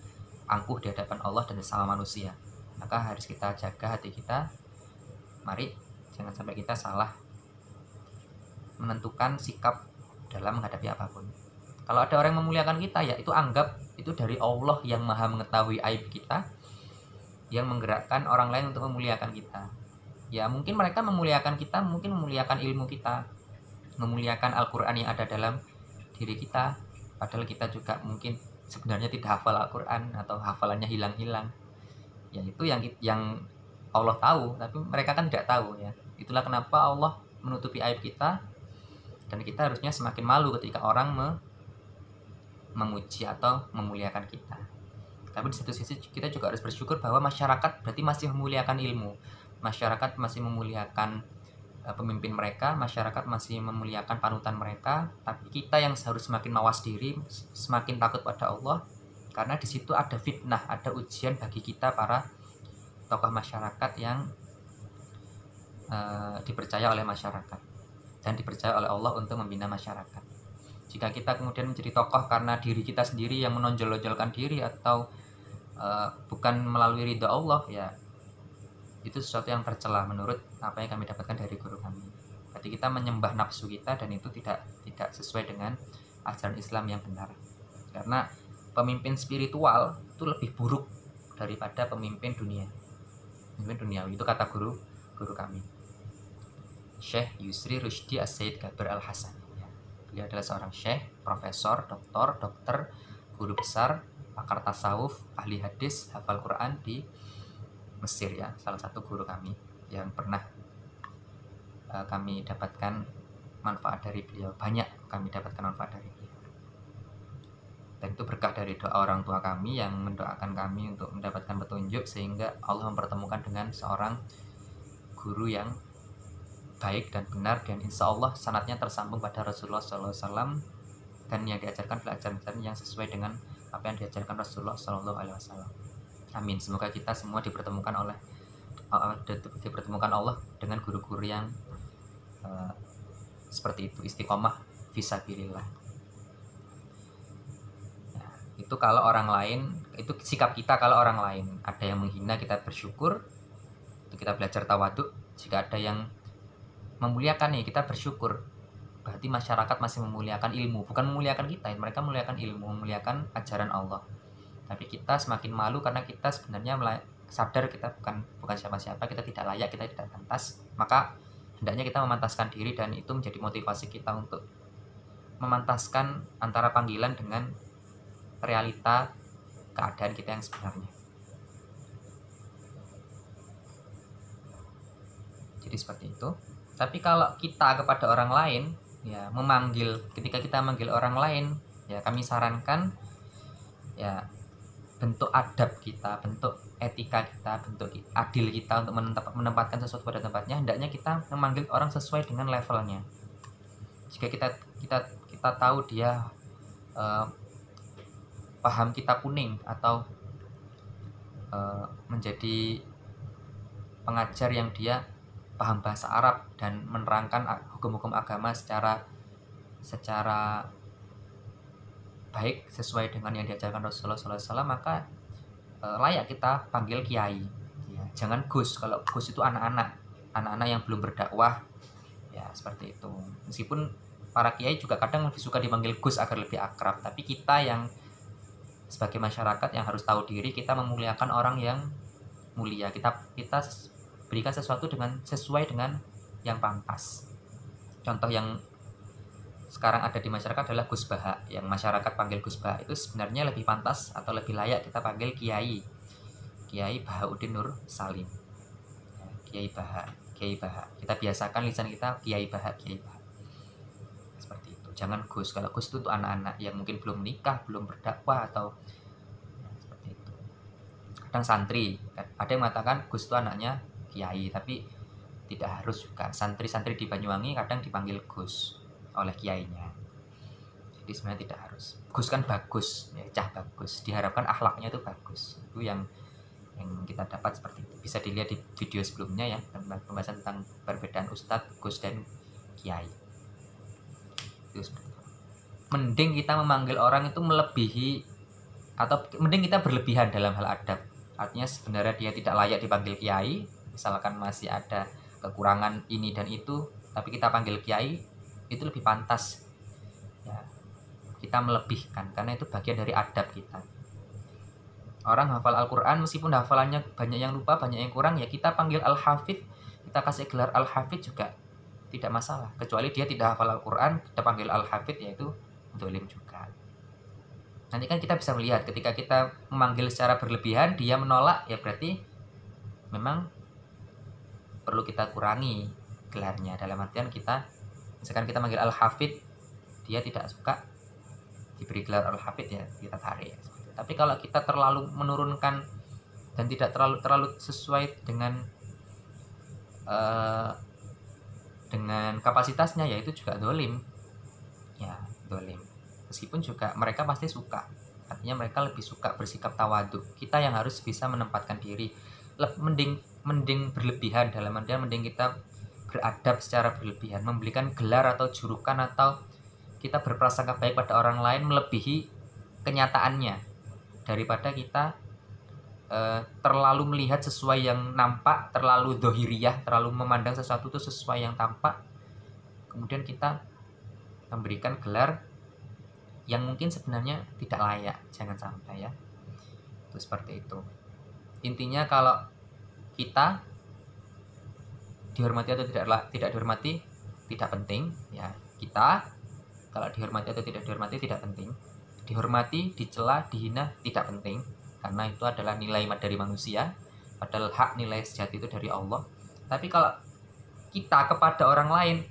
angkuh di hadapan Allah dan sesama manusia. Maka harus kita jaga hati kita. Mari jangan sampai kita salah menentukan sikap dalam menghadapi apapun. Kalau ada orang yang memuliakan kita ya, itu anggap itu dari Allah yang maha mengetahui aib kita, yang menggerakkan orang lain untuk memuliakan kita. Ya mungkin mereka memuliakan kita, mungkin memuliakan ilmu kita, memuliakan Al-Quran yang ada dalam diri kita, padahal kita juga mungkin sebenarnya tidak hafal Al-Quran atau hafalannya hilang-hilang. Ya itu yang Allah tahu, tapi mereka kan tidak tahu ya. Itulah kenapa Allah menutupi aib kita, dan kita harusnya semakin malu ketika orang memuji atau memuliakan kita. Tapi di satu sisi kita juga harus bersyukur bahwa masyarakat berarti masih memuliakan ilmu, masyarakat masih memuliakan pemimpin mereka, masyarakat masih memuliakan panutan mereka. Tapi kita yang harus semakin mawas diri, semakin takut pada Allah, karena di situ ada fitnah, ada ujian bagi kita para tokoh masyarakat yang dipercaya oleh masyarakat dan dipercaya oleh Allah untuk membina masyarakat. Jika kita kemudian menjadi tokoh karena diri kita sendiri yang menonjol-nonjolkan diri atau bukan melalui ridha Allah, ya itu sesuatu yang tercela menurut apa yang kami dapatkan dari guru kami. Berarti kita menyembah nafsu kita dan itu tidak sesuai dengan ajaran Islam yang benar. Karena pemimpin spiritual itu lebih buruk daripada pemimpin dunia. Pemimpin duniawi itu kata guru kami, Syekh Yusri Rushdi As-Said Gabir Al-Hasan. Ya. Beliau adalah seorang syekh, profesor, dokter, guru besar, pakar tasawuf, ahli hadis, hafal Quran di Mesir ya, salah satu guru kami yang pernah kami dapatkan manfaat dari beliau. Banyak kami dapatkan manfaat dari beliau. Dan itu berkah dari doa orang tua kami yang mendoakan kami untuk mendapatkan petunjuk sehingga Allah mempertemukan dengan seorang guru yang baik dan benar dan insya Allah sanadnya tersambung pada Rasulullah SAW dan yang diajarkan adalah ajaran yang sesuai dengan apa yang diajarkan Rasulullah SAW. Amin. Semoga kita semua dipertemukan Allah dengan guru-guru yang seperti itu, istiqomah fisabilillah. Nah, itu kalau orang lain, itu sikap kita kalau orang lain. Ada yang menghina kita bersyukur, itu kita belajar tawaduk. Jika ada yang memuliakan nih kita bersyukur. Berarti masyarakat masih memuliakan ilmu, bukan memuliakan kita, mereka memuliakan ilmu, memuliakan ajaran Allah. Tapi kita semakin malu karena kita sebenarnya sadar kita bukan siapa-siapa, kita tidak layak, kita tidak pantas. Maka hendaknya kita memantaskan diri dan itu menjadi motivasi kita untuk memantaskan antara panggilan dengan realita keadaan kita yang sebenarnya. Jadi seperti itu. Tapi kalau kita kepada orang lain, ya ketika kita memanggil orang lain, ya kami sarankan ya bentuk adab kita, bentuk etika kita, bentuk adil kita untuk menempatkan sesuatu pada tempatnya, hendaknya kita memanggil orang sesuai dengan levelnya. Jika kita tahu dia paham kitab kuning atau menjadi pengajar yang dia paham bahasa Arab dan menerangkan hukum-hukum agama secara baik sesuai dengan yang diajarkan Rasulullah SAW, maka layak kita panggil kiai. Ya, jangan Gus. Kalau Gus itu anak-anak yang belum berdakwah, ya seperti itu. Meskipun para kiai juga kadang lebih suka dipanggil Gus agar lebih akrab, tapi kita yang sebagai masyarakat yang harus tahu diri, kita memuliakan orang yang mulia. Kita berikan sesuatu sesuai dengan yang pantas. Contoh yang sekarang ada di masyarakat adalah Gus Baha, yang masyarakat panggil Gus Baha itu sebenarnya lebih pantas atau lebih layak kita panggil Kiai Bahauddin Nur Salim. Kiai Baha. Kita biasakan lisan kita Kiai Baha. Seperti itu. Jangan Gus. Kalau Gus itu untuk anak-anak yang mungkin belum menikah, belum berdakwah atau seperti itu. Kadang santri, ada yang mengatakan Gus itu anaknya Kiai, tapi tidak harus juga. Santri-santri di Banyuwangi kadang dipanggil Gus oleh kiainya. Jadi sebenarnya tidak harus. Gus kan bagus, ya, cah bagus. Diharapkan akhlaknya itu bagus. Itu yang kita dapat seperti itu. Bisa dilihat di video sebelumnya ya, tentang pembahasan tentang perbedaan ustadz, Gus dan kiai. Itu seperti itu. Mending kita memanggil orang itu melebihi atau mending kita berlebihan dalam hal adab. Artinya sebenarnya dia tidak layak dipanggil kiai, misalkan masih ada kekurangan ini dan itu, tapi kita panggil kiai, itu lebih pantas ya, kita melebihkan karena itu bagian dari adab kita. Orang hafal Al-Quran meskipun hafalannya banyak yang lupa, banyak yang kurang, ya kita panggil Al-Hafidh, kita kasih gelar Al-Hafidh juga tidak masalah, kecuali dia tidak hafal Al-Quran, kita panggil Al-Hafidh, yaitu dolim juga. Nanti kan kita bisa melihat ketika kita memanggil secara berlebihan, dia menolak, ya berarti memang perlu kita kurangi gelarnya. Dalam artian misalkan kita manggil Al-Hafidh, dia tidak suka diberi gelar Al-Hafidh, ya kita tarik. Tapi kalau kita terlalu menurunkan dan tidak terlalu sesuai dengan kapasitasnya, ya itu juga dolim. Ya, dolim. Meskipun juga mereka pasti suka. Artinya mereka lebih suka bersikap tawadhu. Kita yang harus bisa menempatkan diri. Mending berlebihan, dalam artian mending kita beradab secara berlebihan, memberikan gelar atau julukan atau kita berprasangka baik pada orang lain melebihi kenyataannya, daripada kita terlalu melihat sesuai yang nampak, terlalu dohiriyah, terlalu memandang sesuatu itu sesuai yang tampak, kemudian kita memberikan gelar yang mungkin sebenarnya tidak layak. Jangan sampai ya, itu seperti itu. Intinya kalau kita dihormati atau tidak dihormati tidak penting ya. Kita kalau dihormati atau tidak dihormati tidak penting. Dihormati, dicela, dihina tidak penting, karena itu adalah nilai dari manusia, padahal hak nilai sejati itu dari Allah. Tapi kalau kita kepada orang lain,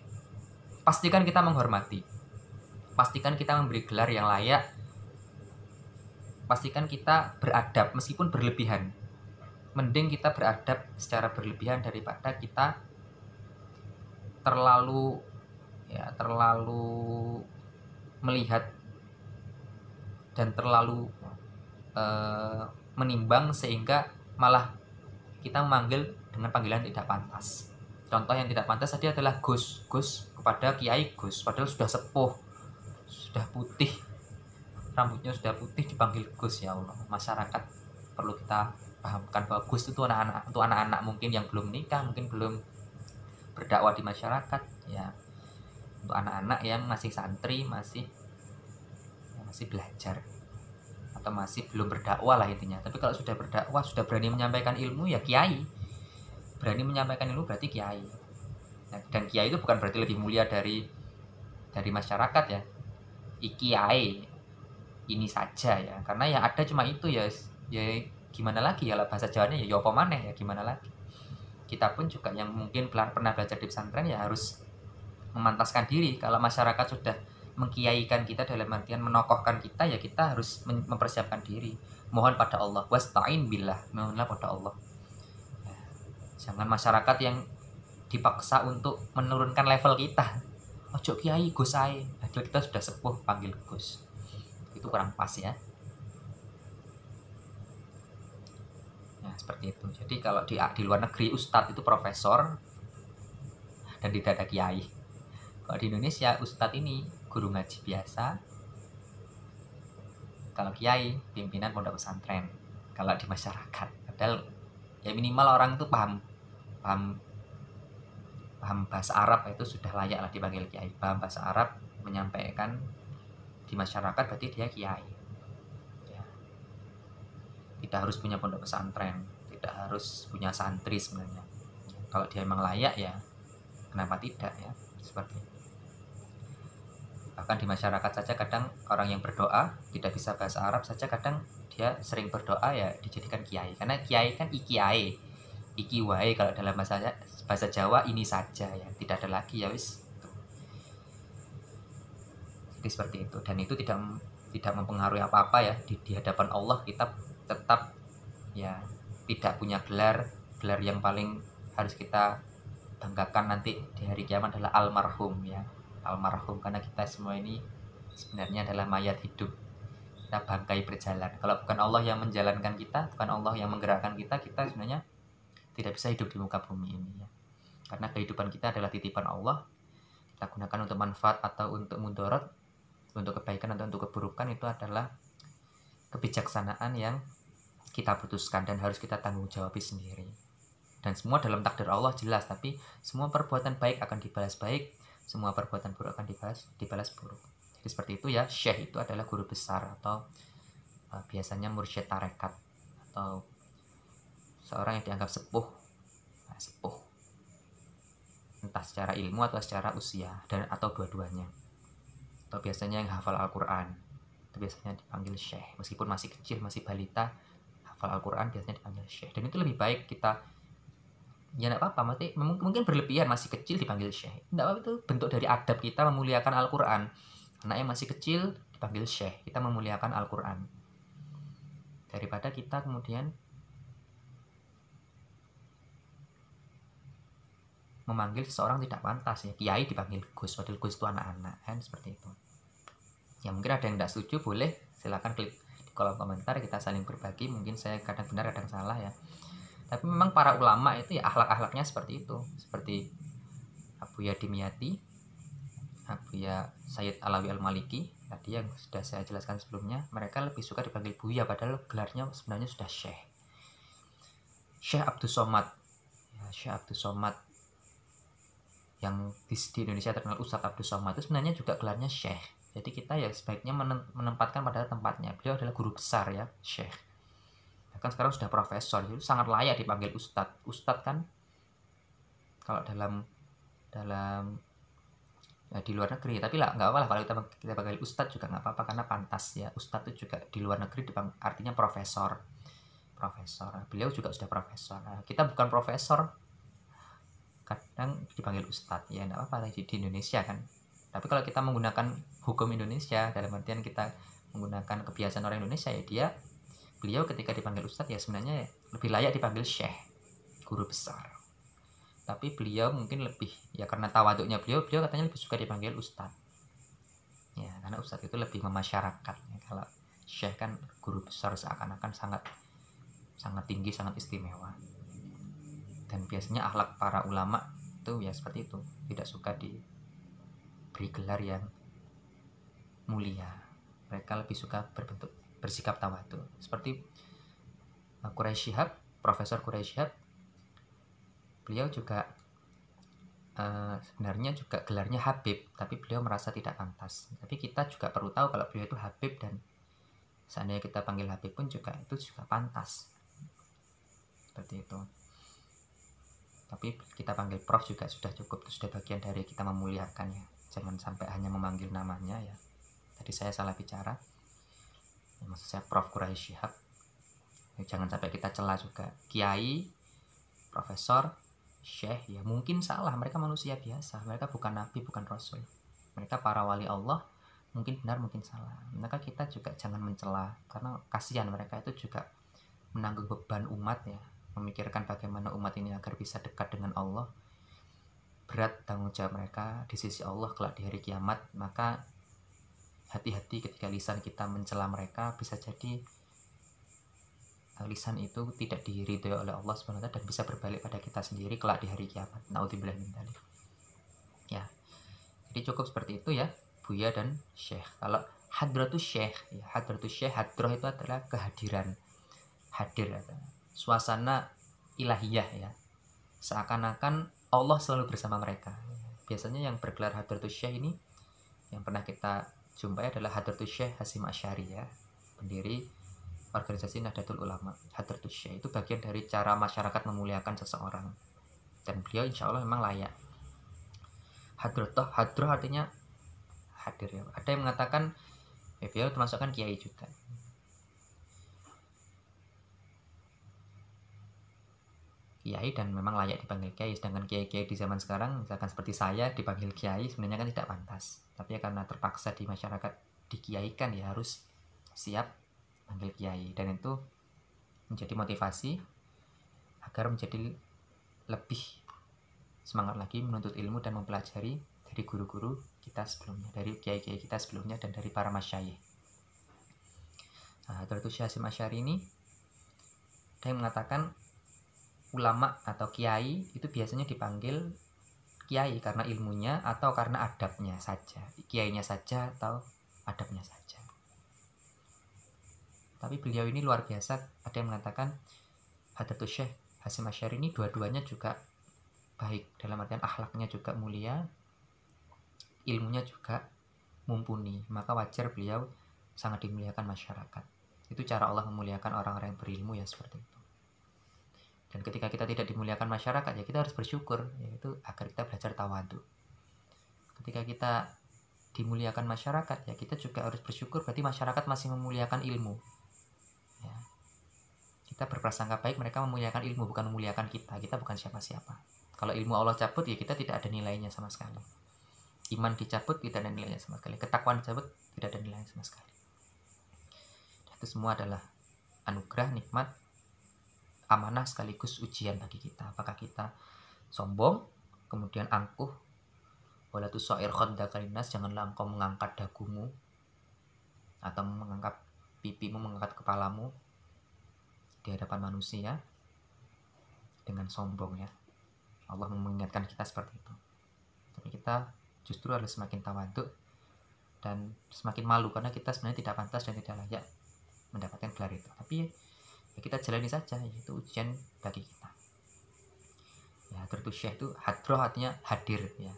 pastikan kita menghormati, pastikan kita memberi gelar yang layak, pastikan kita beradab meskipun berlebihan. Mending kita beradab secara berlebihan daripada kita terlalu melihat dan terlalu menimbang sehingga malah kita memanggil dengan panggilan tidak pantas. Contoh yang tidak pantas tadi adalah Gus kepada Kiai Gus, padahal sudah sepuh, sudah putih, rambutnya sudah putih dipanggil Gus. Ya Allah, masyarakat perlu kita pahamkan bahwa Gus itu untuk anak-anak mungkin yang belum nikah, mungkin belum berdakwah di masyarakat ya, untuk anak-anak yang masih santri, masih belajar atau masih belum berdakwah lah intinya. Tapi kalau sudah berdakwah, sudah berani menyampaikan ilmu ya kiai. Berani menyampaikan ilmu berarti kiai. Dan kiai itu bukan berarti lebih mulia dari masyarakat ya. Kiai ini saja ya, karena yang ada cuma itu ya gimana lagi ya, bahasa Jawanya ya apa maneh ya, gimana lagi. Kita pun juga yang mungkin pernah belajar di pesantren ya harus memantaskan diri. Kalau masyarakat sudah mengkiaikan kita dalam artian menokohkan kita ya, kita harus mempersiapkan diri. Mohon pada Allah, wasta'in billah, mohonlah pada Allah ya. Jangan masyarakat yang dipaksa untuk menurunkan level kita. Ojo kiai Gus ae, padahal kita sudah sepuh panggil Gus. Itu kurang pas ya. Nah, seperti itu. Jadi kalau di luar negeri ustadz itu profesor dan tidak ada kiai. Kalau di Indonesia ustadz ini guru ngaji biasa, kalau kiai pimpinan pondok pesantren. Kalau di masyarakat, padahal ya minimal orang itu paham bahasa Arab itu sudah layak lah dipanggil kiai. Paham bahasa Arab, menyampaikan di masyarakat berarti dia kiai ya. Tidak harus punya pondok pesantren, tidak harus punya santri sebenarnya. Kalau dia memang layak ya kenapa tidak ya, seperti itu. Bahkan di masyarakat saja kadang orang yang berdoa tidak bisa bahasa Arab saja kadang dia sering berdoa ya dijadikan kiai, karena kiai kan ikiai, iki wae kalau dalam bahasa Jawa ini saja ya, tidak ada lagi ya wis. Jadi seperti itu, dan itu tidak mempengaruhi apa-apa ya di hadapan Allah. Kita tetap ya tidak punya gelar yang paling harus kita banggakan nanti di hari kiamat adalah almarhum ya, almarhum, karena kita semua ini sebenarnya adalah mayat hidup, kita bangkai berjalan. Kalau bukan Allah yang menjalankan kita, bukan Allah yang menggerakkan kita sebenarnya tidak bisa hidup di muka bumi ini ya. Karena kehidupan kita adalah titipan Allah, kita gunakan untuk manfaat atau untuk mudarat, untuk kebaikan atau untuk keburukan, itu adalah kebijaksanaan yang kita putuskan dan harus kita tanggung jawab sendiri. Dan semua dalam takdir Allah jelas, tapi semua perbuatan baik akan dibalas baik, semua perbuatan buruk akan dibalas buruk. Jadi seperti itu ya. Syekh itu adalah guru besar atau biasanya mursyid tarekat atau seorang yang dianggap sepuh, sepuh entah secara ilmu atau secara usia dan atau dua-duanya. Atau biasanya yang hafal Al-Quran itu biasanya dipanggil syekh, meskipun masih kecil, masih balita, hafal Al-Quran biasanya dipanggil syekh. Dan itu lebih baik kita ya, enggak apa-apa, mungkin berlebihan masih kecil dipanggil syekh, enggak apa-apa, itu bentuk dari adab kita memuliakan Al-Quran. Anak yang masih kecil dipanggil syekh, kita memuliakan Al-Quran, daripada kita kemudian memanggil seseorang tidak pantas ya. Kiai dipanggil Gus, padahal Gus itu anak-anak kan, seperti itu ya. Mungkin ada yang tidak setuju, boleh silakan klik di kolom komentar, kita saling berbagi. Mungkin saya kadang benar kadang salah ya, tapi memang para ulama itu ya akhlak-akhlaknya seperti itu, seperti Buya Dimyati, Buya Sayyid Alawi Al-Maliki, tadi yang sudah saya jelaskan sebelumnya, mereka lebih suka dipanggil Buya, padahal gelarnya sebenarnya sudah Syekh. Syekh Abdus Somad, ya, Syekh Abdus Somad yang di Indonesia terkenal Ustadz Abdus Somad, itu sebenarnya juga gelarnya Syekh. Jadi kita ya sebaiknya menempatkan pada tempatnya. Beliau adalah guru besar ya, Syekh. Bahkan sekarang sudah profesor, itu sangat layak dipanggil Ustadz. Ustadz kan kalau dalam ya, di luar negeri, tapi lah nggak apa-apa kalau kita panggil Ustadz juga nggak apa-apa, karena pantas ya. Ustadz itu juga di luar negeri artinya profesor. Beliau juga sudah profesor. Nah, kita bukan profesor, kadang dipanggil Ustadz ya, nggak apa-apa di Indonesia kan. Tapi kalau kita menggunakan hukum Indonesia, dalam artian kita menggunakan kebiasaan orang Indonesia, ya beliau ketika dipanggil Ustadz ya sebenarnya lebih layak dipanggil Syekh, guru besar. Tapi beliau mungkin lebih, ya karena tawaduknya beliau katanya lebih suka dipanggil Ustadz ya, karena Ustadz itu lebih memasyarakat ya. Kalau Syekh kan guru besar, seakan-akan sangat tinggi, sangat istimewa. Dan biasanya akhlak para ulama itu ya seperti itu, tidak suka diberi gelar yang mulia. Mereka lebih suka bersikap tawadhu. Seperti Quraisy Shihab, Profesor Quraisy Shihab, beliau juga sebenarnya juga gelarnya Habib, tapi beliau merasa tidak pantas. Tapi kita juga perlu tahu kalau beliau itu Habib, dan seandainya kita panggil Habib pun juga itu juga pantas. Seperti itu. Tapi kita panggil Prof juga sudah cukup, itu sudah bagian dari kita memuliakan ya. Jangan sampai hanya memanggil namanya ya. Tadi saya salah bicara. Ya, maksud saya Prof Quraisy Shihab. Ya, jangan sampai kita celah juga. Kiai, profesor, Syekh ya mungkin salah, mereka manusia biasa, mereka bukan nabi, bukan rasul, mereka para wali Allah, mungkin benar mungkin salah. Maka kita juga jangan mencela, karena kasihan mereka itu juga menanggung beban umat ya, memikirkan bagaimana umat ini agar bisa dekat dengan Allah. Berat tanggung jawab mereka di sisi Allah kelak di hari kiamat. Maka hati-hati ketika lisan kita mencela mereka, bisa jadi lisan itu tidak diridhoi oleh Allah SWT dan bisa berbalik pada kita sendiri kelak di hari kiamat. Naudzubillah min dzalik. Ya. Jadi cukup seperti itu ya, Buya dan Syekh. Kalau Hadratus Syekh, ya Hadratus Syekh, hadrah itu adalah kehadiran. Hadir ya. Suasana ilahiyah ya. Seakan-akan Allah selalu bersama mereka. Biasanya yang bergelar Hadratus Syekh ini yang pernah kita jumpai adalah Hadratus Syekh Hasyim Asy'ari ya, pendiri organisasi Nahdlatul Ulama. Hadratus Syekh itu bagian dari cara masyarakat memuliakan seseorang, dan beliau insya Allah memang layak. Hadroh artinya hadir ya. Ada yang mengatakan ya beliau termasukkan kiai juga. Kiai dan memang layak dipanggil kiai. Sedangkan kiai-kiai di zaman sekarang misalkan seperti saya dipanggil kiai sebenarnya kan tidak pantas, tapi ya karena terpaksa di masyarakat dikiaikan ya harus siap panggil kiai, dan itu menjadi motivasi agar menjadi lebih semangat lagi menuntut ilmu dan mempelajari dari guru-guru kita sebelumnya, dari kiai-kiai kita sebelumnya, dan dari para masyayikh. Nah, Hadratus Syekh Hasyim Asy'ari ini ada yang mengatakan ulama atau kiai itu biasanya dipanggil kiai karena ilmunya atau karena adabnya saja, kiainya saja atau adabnya saja. Tapi beliau ini luar biasa. Ada yang mengatakan Hadratus Syekh Hasyim Asy'ari ini dua-duanya juga baik, dalam artian akhlaknya juga mulia, ilmunya juga mumpuni, maka wajar beliau sangat dimuliakan masyarakat. Itu cara Allah memuliakan orang-orang yang berilmu ya, seperti itu. Dan ketika kita tidak dimuliakan masyarakat ya kita harus bersyukur, yaitu agar kita belajar tawadhu. Ketika kita dimuliakan masyarakat ya kita juga harus bersyukur, berarti masyarakat masih memuliakan ilmu ya. Kita berprasangka baik mereka memuliakan ilmu, bukan memuliakan kita. Kita bukan siapa-siapa. Kalau ilmu Allah cabut ya kita tidak ada nilainya sama sekali. Iman dicabut tidak ada nilainya sama sekali. Ketakwaan dicabut tidak ada nilainya sama sekali. Itu semua adalah anugerah, nikmat, amanah sekaligus ujian bagi kita. Apakah kita sombong, kemudian angkuh, wala tusair khaddaka linnas, janganlah engkau mengangkat dagumu atau mengangkat pipimu, mengangkat kepalamu di hadapan manusia dengan sombong ya. Allah mengingatkan kita seperti itu. kita justru harus semakin tawaduk dan semakin malu karena kita sebenarnya tidak pantas dan tidak layak mendapatkan gelar itu. Tapi ya kita jalani saja, itu ujian bagi kita. Ya, hadratus syekh itu hadroh artinya hadir ya.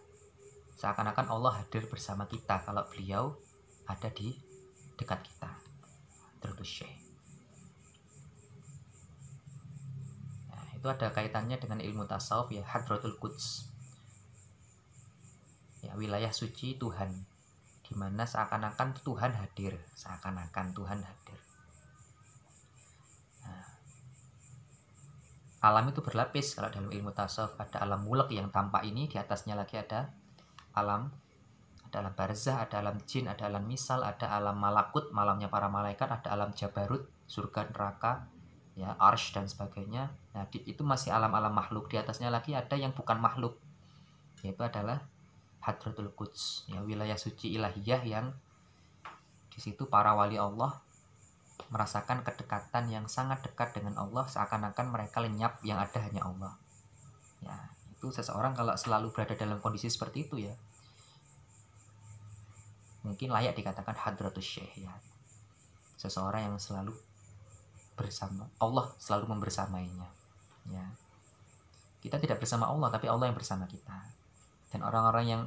Seakan-akan Allah hadir bersama kita kalau beliau ada di dekat kita. Hadratus syekh. Nah, itu ada kaitannya dengan ilmu tasawuf ya, hadratul quds. Ya, wilayah suci Tuhan, di mana seakan-akan Tuhan hadir, seakan-akan Tuhan hadir. Nah, alam itu berlapis. Kalau dalam ilmu tasawuf ada alam mulk yang tampak ini, di atasnya lagi ada alam barzah, ada alam jin, ada alam misal, ada alam malakut, malamnya para malaikat, ada alam jabarut, surga neraka, ya arsh dan sebagainya. Nah, itu masih alam-alam makhluk. Di atasnya lagi ada yang bukan makhluk, yaitu adalah hadratul quds, ya wilayah suci ilahiyah yang di situ para wali Allah merasakan kedekatan yang sangat dekat dengan Allah, seakan-akan mereka lenyap, yang ada hanya Allah. Ya, itu seseorang kalau selalu berada dalam kondisi seperti itu ya, mungkin layak dikatakan hadratus syekh ya. Seseorang yang selalu bersama Allah, selalu membersamainya. Ya. Kita tidak bersama Allah, tapi Allah yang bersama kita. Dan orang-orang yang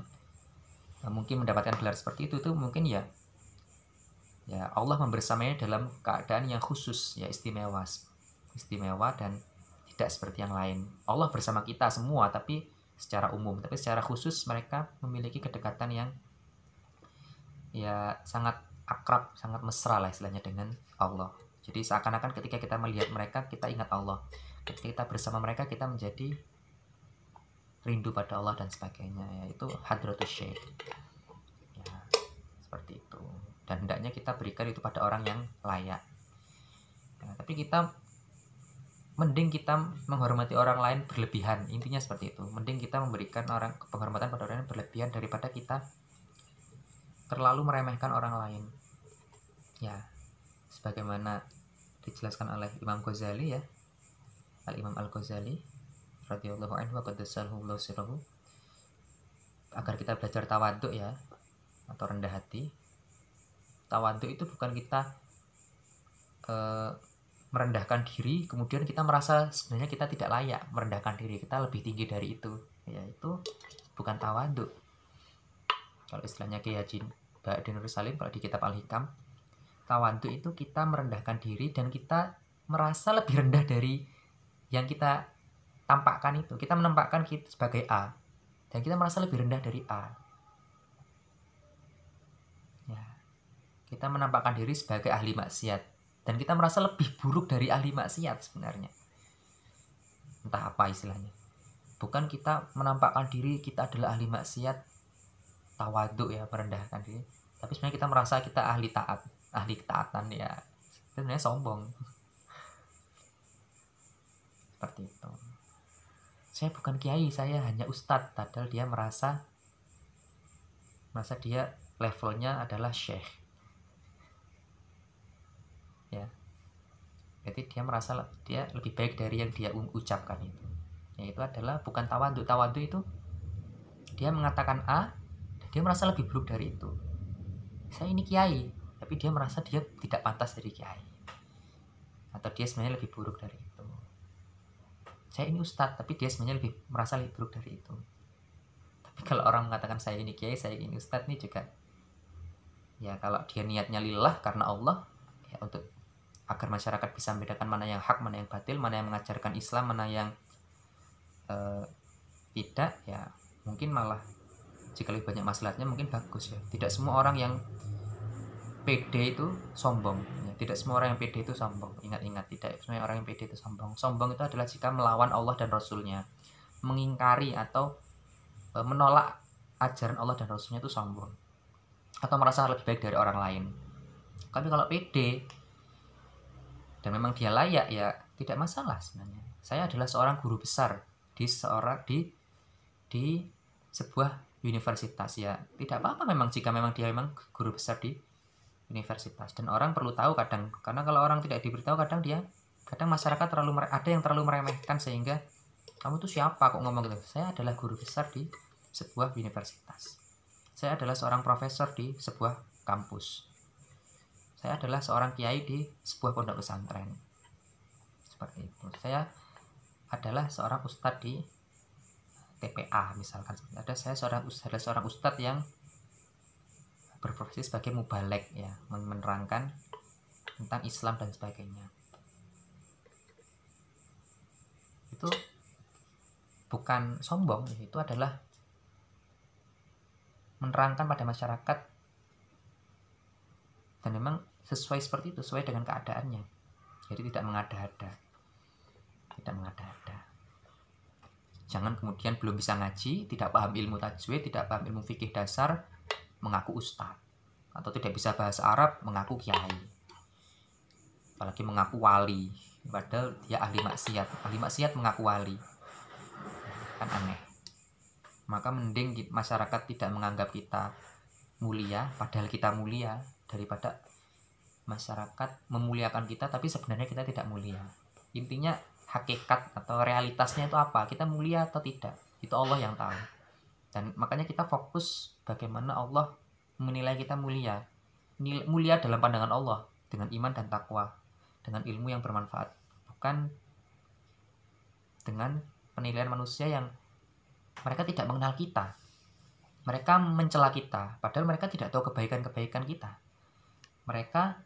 mungkin mendapatkan gelar seperti itu mungkin ya Allah membersamainya dalam keadaan yang khusus ya, istimewa dan tidak seperti yang lain. Allah bersama kita semua tapi secara umum, tapi secara khusus mereka memiliki kedekatan yang ya sangat akrab, sangat mesra lah istilahnya dengan Allah. Jadi seakan-akan ketika kita melihat mereka kita ingat Allah, ketika kita bersama mereka kita menjadi rindu pada Allah dan sebagainya, yaitu hadratus syekh ya, seperti itu. Dan hendaknya kita berikan itu pada orang yang layak ya, tapi kita mending kita menghormati orang lain berlebihan, intinya seperti itu. Mending kita memberikan penghormatan pada orang lain berlebihan daripada kita terlalu meremehkan orang lain ya, sebagaimana dijelaskan oleh Imam Ghazali ya, Al-Imam Al-Ghazali radhiyallahu anhu wa qaddasallahu sirruhu, agar kita belajar tawaduk ya, atau rendah hati. Tawaduk itu bukan kita merendahkan diri kemudian kita merasa sebenarnya kita tidak layak merendahkan diri, kita lebih tinggi dari itu ya, itu bukan tawaduk. Kalau istilahnya Kiai Haji Ba'di Nur Salim kalau di kitab Al-Hikam, tawaduk itu kita merendahkan diri dan kita merasa lebih rendah dari yang kita tampakkan itu. Kita menampakkan kita sebagai A dan kita merasa lebih rendah dari A ya. Kita menampakkan diri sebagai ahli maksiat dan kita merasa lebih buruk dari ahli maksiat sebenarnya. Entah apa istilahnya. Bukan kita menampakkan diri kita adalah ahli maksiat, tawaduk ya, merendahkan diri, tapi sebenarnya kita merasa kita ahli taat, ahli ketaatan ya, sebenarnya sombong. Seperti itu. Saya bukan kiai, saya hanya ustadz, padahal dia merasa dia levelnya adalah syekh ya. Jadi dia merasa dia lebih baik dari yang dia ucapkan itu. Yaitu adalah bukan tawaduk. Tawaduk itu dia mengatakan A, dia merasa lebih buruk dari itu. Saya ini kiai, tapi dia merasa dia tidak pantas jadi kiai, atau dia sebenarnya lebih buruk dari itu. Saya ini ustadz, tapi dia sebenarnya merasa lebih buruk dari itu. Tapi kalau orang mengatakan saya ini kiai, saya ini ustadz, ini juga ya kalau dia niatnya lillah karena Allah ya, untuk agar masyarakat bisa membedakan mana yang hak, mana yang batil, mana yang mengajarkan Islam, mana yang tidak ya, mungkin malah jika lebih banyak maslahatnya mungkin bagus ya. Tidak semua orang yang pede itu sombong ya. Tidak semua orang yang pede itu sombong. Ingat-ingat, tidak semua orang yang pede itu sombong. Sombong itu adalah jika melawan Allah dan Rasulnya, mengingkari atau menolak ajaran Allah dan Rasulnya, itu sombong, atau merasa lebih baik dari orang lain. Tapi kalau pede dan memang dia layak ya tidak masalah sebenarnya. Saya adalah seorang guru besar di sebuah universitas ya, tidak apa-apa memang jika memang dia memang guru besar di universitas. Dan orang perlu tahu kadang, karena kalau orang tidak diberitahu kadang masyarakat ada yang terlalu meremehkan sehingga kamu tuh siapa kok ngomong gitu. Saya adalah guru besar di sebuah universitas. Saya adalah seorang profesor di sebuah kampus. Saya adalah seorang kiai di sebuah pondok pesantren. Seperti itu. Saya adalah seorang ustadz di TPA misalkan. Saya seorang ustadz yang berprofesi sebagai mubalek, ya, menerangkan tentang Islam dan sebagainya. Itu bukan sombong, itu adalah menerangkan pada masyarakat, dan memang sesuai seperti itu, sesuai dengan keadaannya. Jadi tidak mengada-ada. Jangan kemudian belum bisa ngaji, tidak paham ilmu tajwid, tidak paham ilmu fikih dasar, mengaku ustadz. Atau tidak bisa bahasa Arab, mengaku kiai. Apalagi mengaku wali, padahal dia ahli maksiat. Ahli maksiat mengaku wali, kan aneh. Maka mending masyarakat tidak menganggap kita mulia, padahal kita mulia, daripada masyarakat memuliakan kita tapi sebenarnya kita tidak mulia. Intinya hakikat atau realitasnya itu apa, kita mulia atau tidak, itu Allah yang tahu. Dan makanya kita fokus bagaimana Allah menilai kita mulia. Mulia dalam pandangan Allah, dengan iman dan takwa, dengan ilmu yang bermanfaat, bukan dengan penilaian manusia yang mereka tidak mengenal kita. Mereka mencela kita, padahal mereka tidak tahu kebaikan-kebaikan kita. Mereka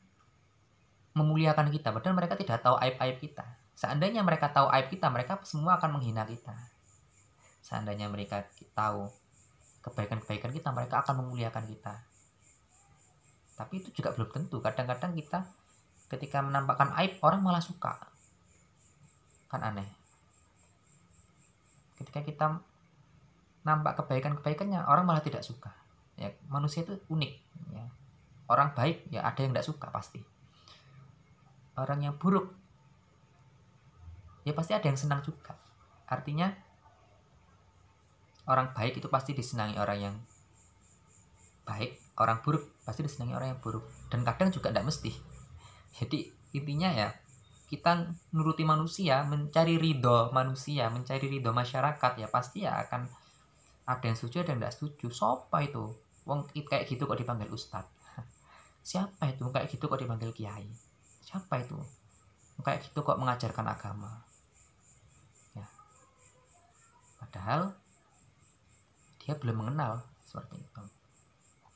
memuliakan kita, padahal mereka tidak tahu aib-aib kita. Seandainya mereka tahu aib kita, mereka semua akan menghina kita. Seandainya mereka tahu kebaikan-kebaikan kita, mereka akan memuliakan kita. Tapi itu juga belum tentu. Kadang-kadang kita ketika menampakkan aib, orang malah suka. Kan aneh. Ketika kita nampak kebaikan-kebaikannya, orang malah tidak suka. Ya, manusia itu unik. Ya. Orang baik, ya ada yang tidak suka pasti. Orang yang buruk, ya pasti ada yang senang juga. Artinya orang baik itu pasti disenangi orang yang baik, orang buruk pasti disenangi orang yang buruk. Dan kadang juga tidak mesti. Jadi intinya ya, kita nuruti manusia, mencari ridho manusia, mencari ridho masyarakat, ya pasti ya akan ada yang setuju, ada yang tidak setuju. Siapa itu? Wong kayak gitu kok dipanggil ustadz? Siapa itu? Kayak gitu kok dipanggil kiai? Siapa itu? Kayak gitu kok mengajarkan agama? Ya. Padahal dia belum mengenal seperti itu.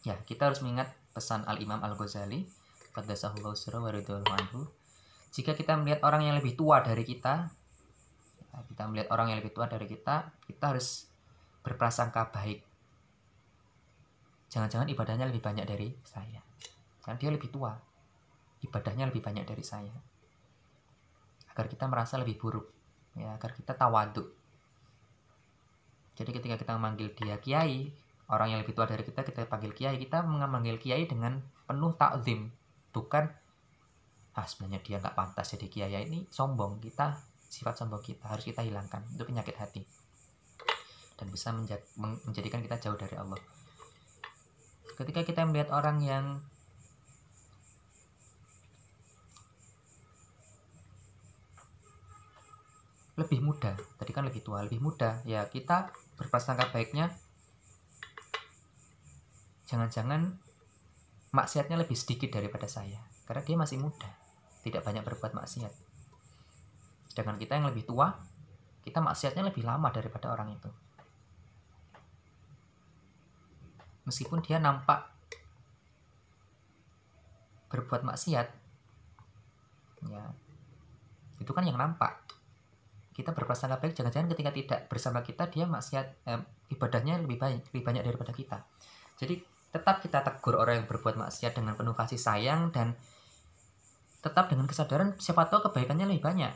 Ya, kita harus mengingat pesan Al-Imam Al-Ghazali, qaddasahullahu sirrahu wa ridwanuhu anhu. Jika kita melihat orang yang lebih tua dari kita, kita harus berprasangka baik. Jangan-jangan ibadahnya lebih banyak dari saya. Karena dia lebih tua, ibadahnya lebih banyak dari saya. Agar kita merasa lebih buruk, ya, agar kita tawadhu. Jadi ketika kita memanggil dia kiai, orang yang lebih tua dari kita panggil kiai, kita memanggil kiai dengan penuh takzim, bukan sebenarnya dia nggak pantas jadi kiai. Ini sombong. Sifat sombong kita harus kita hilangkan. Itu penyakit hati dan bisa menjadikan kita jauh dari Allah. Ketika kita melihat orang yang lebih muda, tadi kan lebih tua, lebih muda, ya kita berprasangka baiknya, jangan-jangan maksiatnya lebih sedikit daripada saya, karena dia masih muda, tidak banyak berbuat maksiat. Sedangkan kita yang lebih tua, kita maksiatnya lebih lama daripada orang itu. Meskipun dia nampak berbuat maksiat, ya itu kan yang nampak. Kita berprasangka baik, jangan-jangan ketika tidak bersama kita dia maksiat, ibadahnya lebih banyak daripada kita. Jadi tetap kita tegur orang yang berbuat maksiat dengan penuh kasih sayang, dan tetap dengan kesadaran siapa tahu kebaikannya lebih banyak.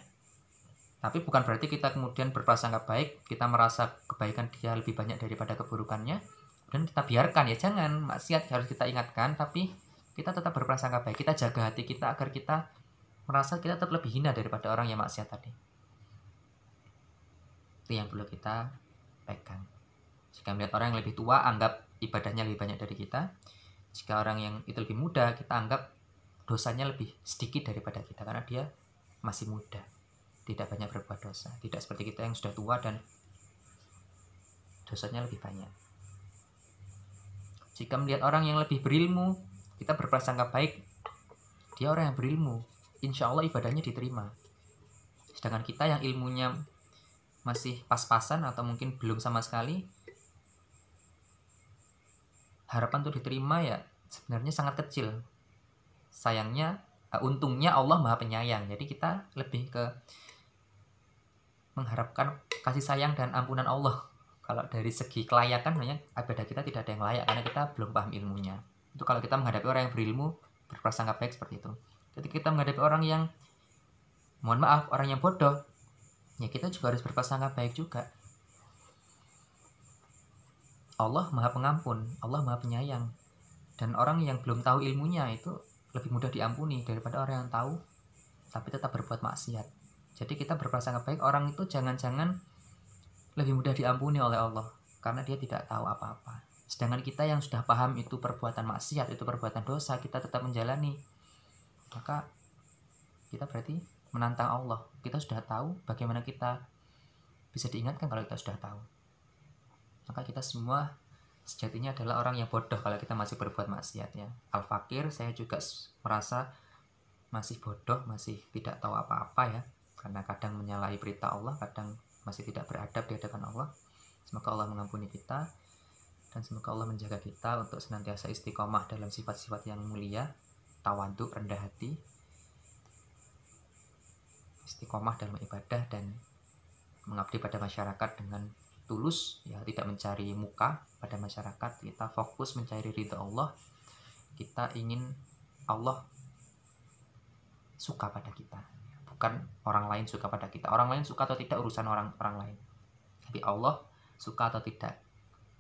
Tapi bukan berarti kita kemudian berprasangka baik, kita merasa kebaikan dia lebih banyak daripada keburukannya, dan kita biarkan. Ya jangan, maksiat harus kita ingatkan, tapi kita tetap berprasangka baik. Kita jaga hati kita agar kita merasa kita tetap lebih hina daripada orang yang maksiat tadi. Itu yang perlu kita pegang. Jika melihat orang yang lebih tua, anggap ibadahnya lebih banyak dari kita. Jika orang yang itu lebih muda, kita anggap dosanya lebih sedikit daripada kita, karena dia masih muda, tidak banyak berbuat dosa. Tidak seperti kita yang sudah tua dan dosanya lebih banyak. Jika melihat orang yang lebih berilmu, kita berprasangka baik, dia orang yang berilmu, insya Allah ibadahnya diterima. Sedangkan kita yang ilmunya masih pas-pasan atau mungkin belum sama sekali, harapan untuk diterima ya sebenarnya sangat kecil. Sayangnya, untungnya Allah Maha Penyayang, jadi kita lebih ke mengharapkan kasih sayang dan ampunan Allah. Kalau dari segi kelayakan, ibadah kita tidak ada yang layak karena kita belum paham ilmunya. Itu kalau kita menghadapi orang yang berilmu, berprasangka baik seperti itu. Ketika kita menghadapi orang yang, mohon maaf, orang yang bodoh, ya kita juga harus berprasangka baik juga. Allah Maha Pengampun, Allah Maha Penyayang. Dan orang yang belum tahu ilmunya itu lebih mudah diampuni daripada orang yang tahu tapi tetap berbuat maksiat. Jadi kita berprasangka baik, orang itu jangan-jangan lebih mudah diampuni oleh Allah karena dia tidak tahu apa-apa. Sedangkan kita yang sudah paham itu perbuatan maksiat, itu perbuatan dosa, kita tetap menjalani, maka kita berarti menantang Allah. Kita sudah tahu, bagaimana kita bisa diingatkan kalau kita sudah tahu? Maka kita semua sejatinya adalah orang yang bodoh kalau kita masih berbuat maksiat ya. Al-Fakir, saya juga merasa masih bodoh, masih tidak tahu apa-apa ya, karena kadang menyalahi perintah Allah, kadang masih tidak beradab di hadapan Allah. Semoga Allah mengampuni kita dan semoga Allah menjaga kita untuk senantiasa istiqomah dalam sifat-sifat yang mulia, tawadhu, rendah hati, istiqomah dalam ibadah dan mengabdi pada masyarakat dengan tulus ya, tidak mencari muka pada masyarakat. Kita fokus mencari ridha Allah. Kita ingin Allah suka pada kita, bukan orang lain suka pada kita. Orang lain suka atau tidak urusan orang lain, tapi Allah suka atau tidak,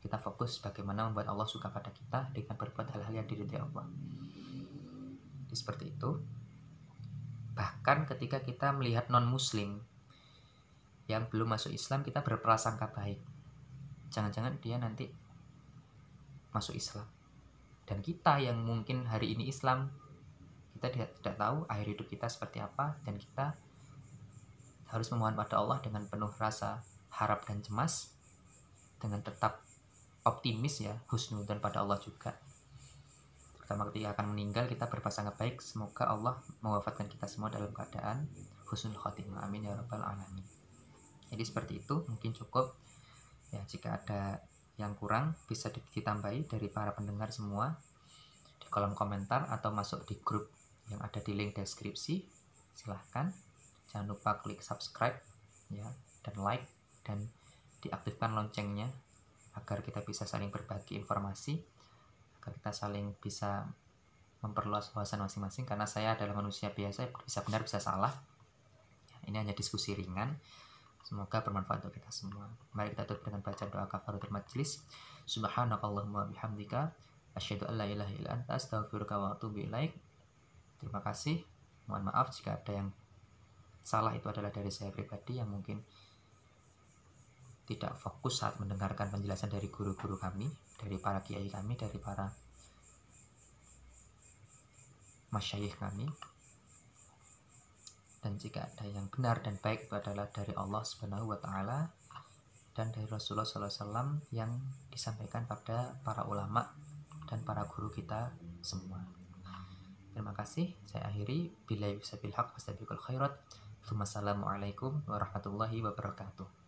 kita fokus bagaimana membuat Allah suka pada kita dengan berbuat hal-hal yang diridhai Allah. Jadi seperti itu. Bahkan ketika kita melihat non-muslim yang belum masuk Islam, kita berprasangka baik, jangan-jangan dia nanti masuk Islam. Dan kita yang mungkin hari ini Islam, kita tidak tahu akhir hidup kita seperti apa, dan kita harus memohon pada Allah dengan penuh rasa harap dan cemas, dengan tetap optimis ya, husnudzon pada Allah juga. Terutama ketika akan meninggal, kita berprasangka baik, semoga Allah mewafatkan kita semua dalam keadaan husnul khotimah, amin ya rabbal alamin. Jadi seperti itu, mungkin cukup ya. Jika ada yang kurang bisa ditambahi dari para pendengar semua di kolom komentar atau masuk di grup yang ada di link deskripsi. Silahkan, jangan lupa klik subscribe ya, dan like, dan diaktifkan loncengnya agar kita bisa saling berbagi informasi, agar kita saling bisa memperluas wawasan masing-masing, karena saya adalah manusia biasa, bisa benar bisa salah. Ini hanya diskusi ringan, semoga bermanfaat untuk kita semua. Mari kita tutup dengan bacaan doa kafaratul majlis. Subhanakallahumma bihamdika asyhadu an la ilaha illa anta astaghfiruka wa atubu ilaik. Terima kasih. Mohon maaf jika ada yang salah, itu adalah dari saya pribadi yang mungkin tidak fokus saat mendengarkan penjelasan dari guru-guru kami, dari para kiai kami, dari para masyayikh kami. Dan jika ada yang benar dan baik, itu adalah dari Allah Subhanahu wa Ta'ala dan dari Rasulullah SAW yang disampaikan pada para ulama dan para guru kita semua. Terima kasih. Saya akhiri. Billahi bisabil haq wastabiqul khairat. Wassalamualaikum warahmatullahi wabarakatuh.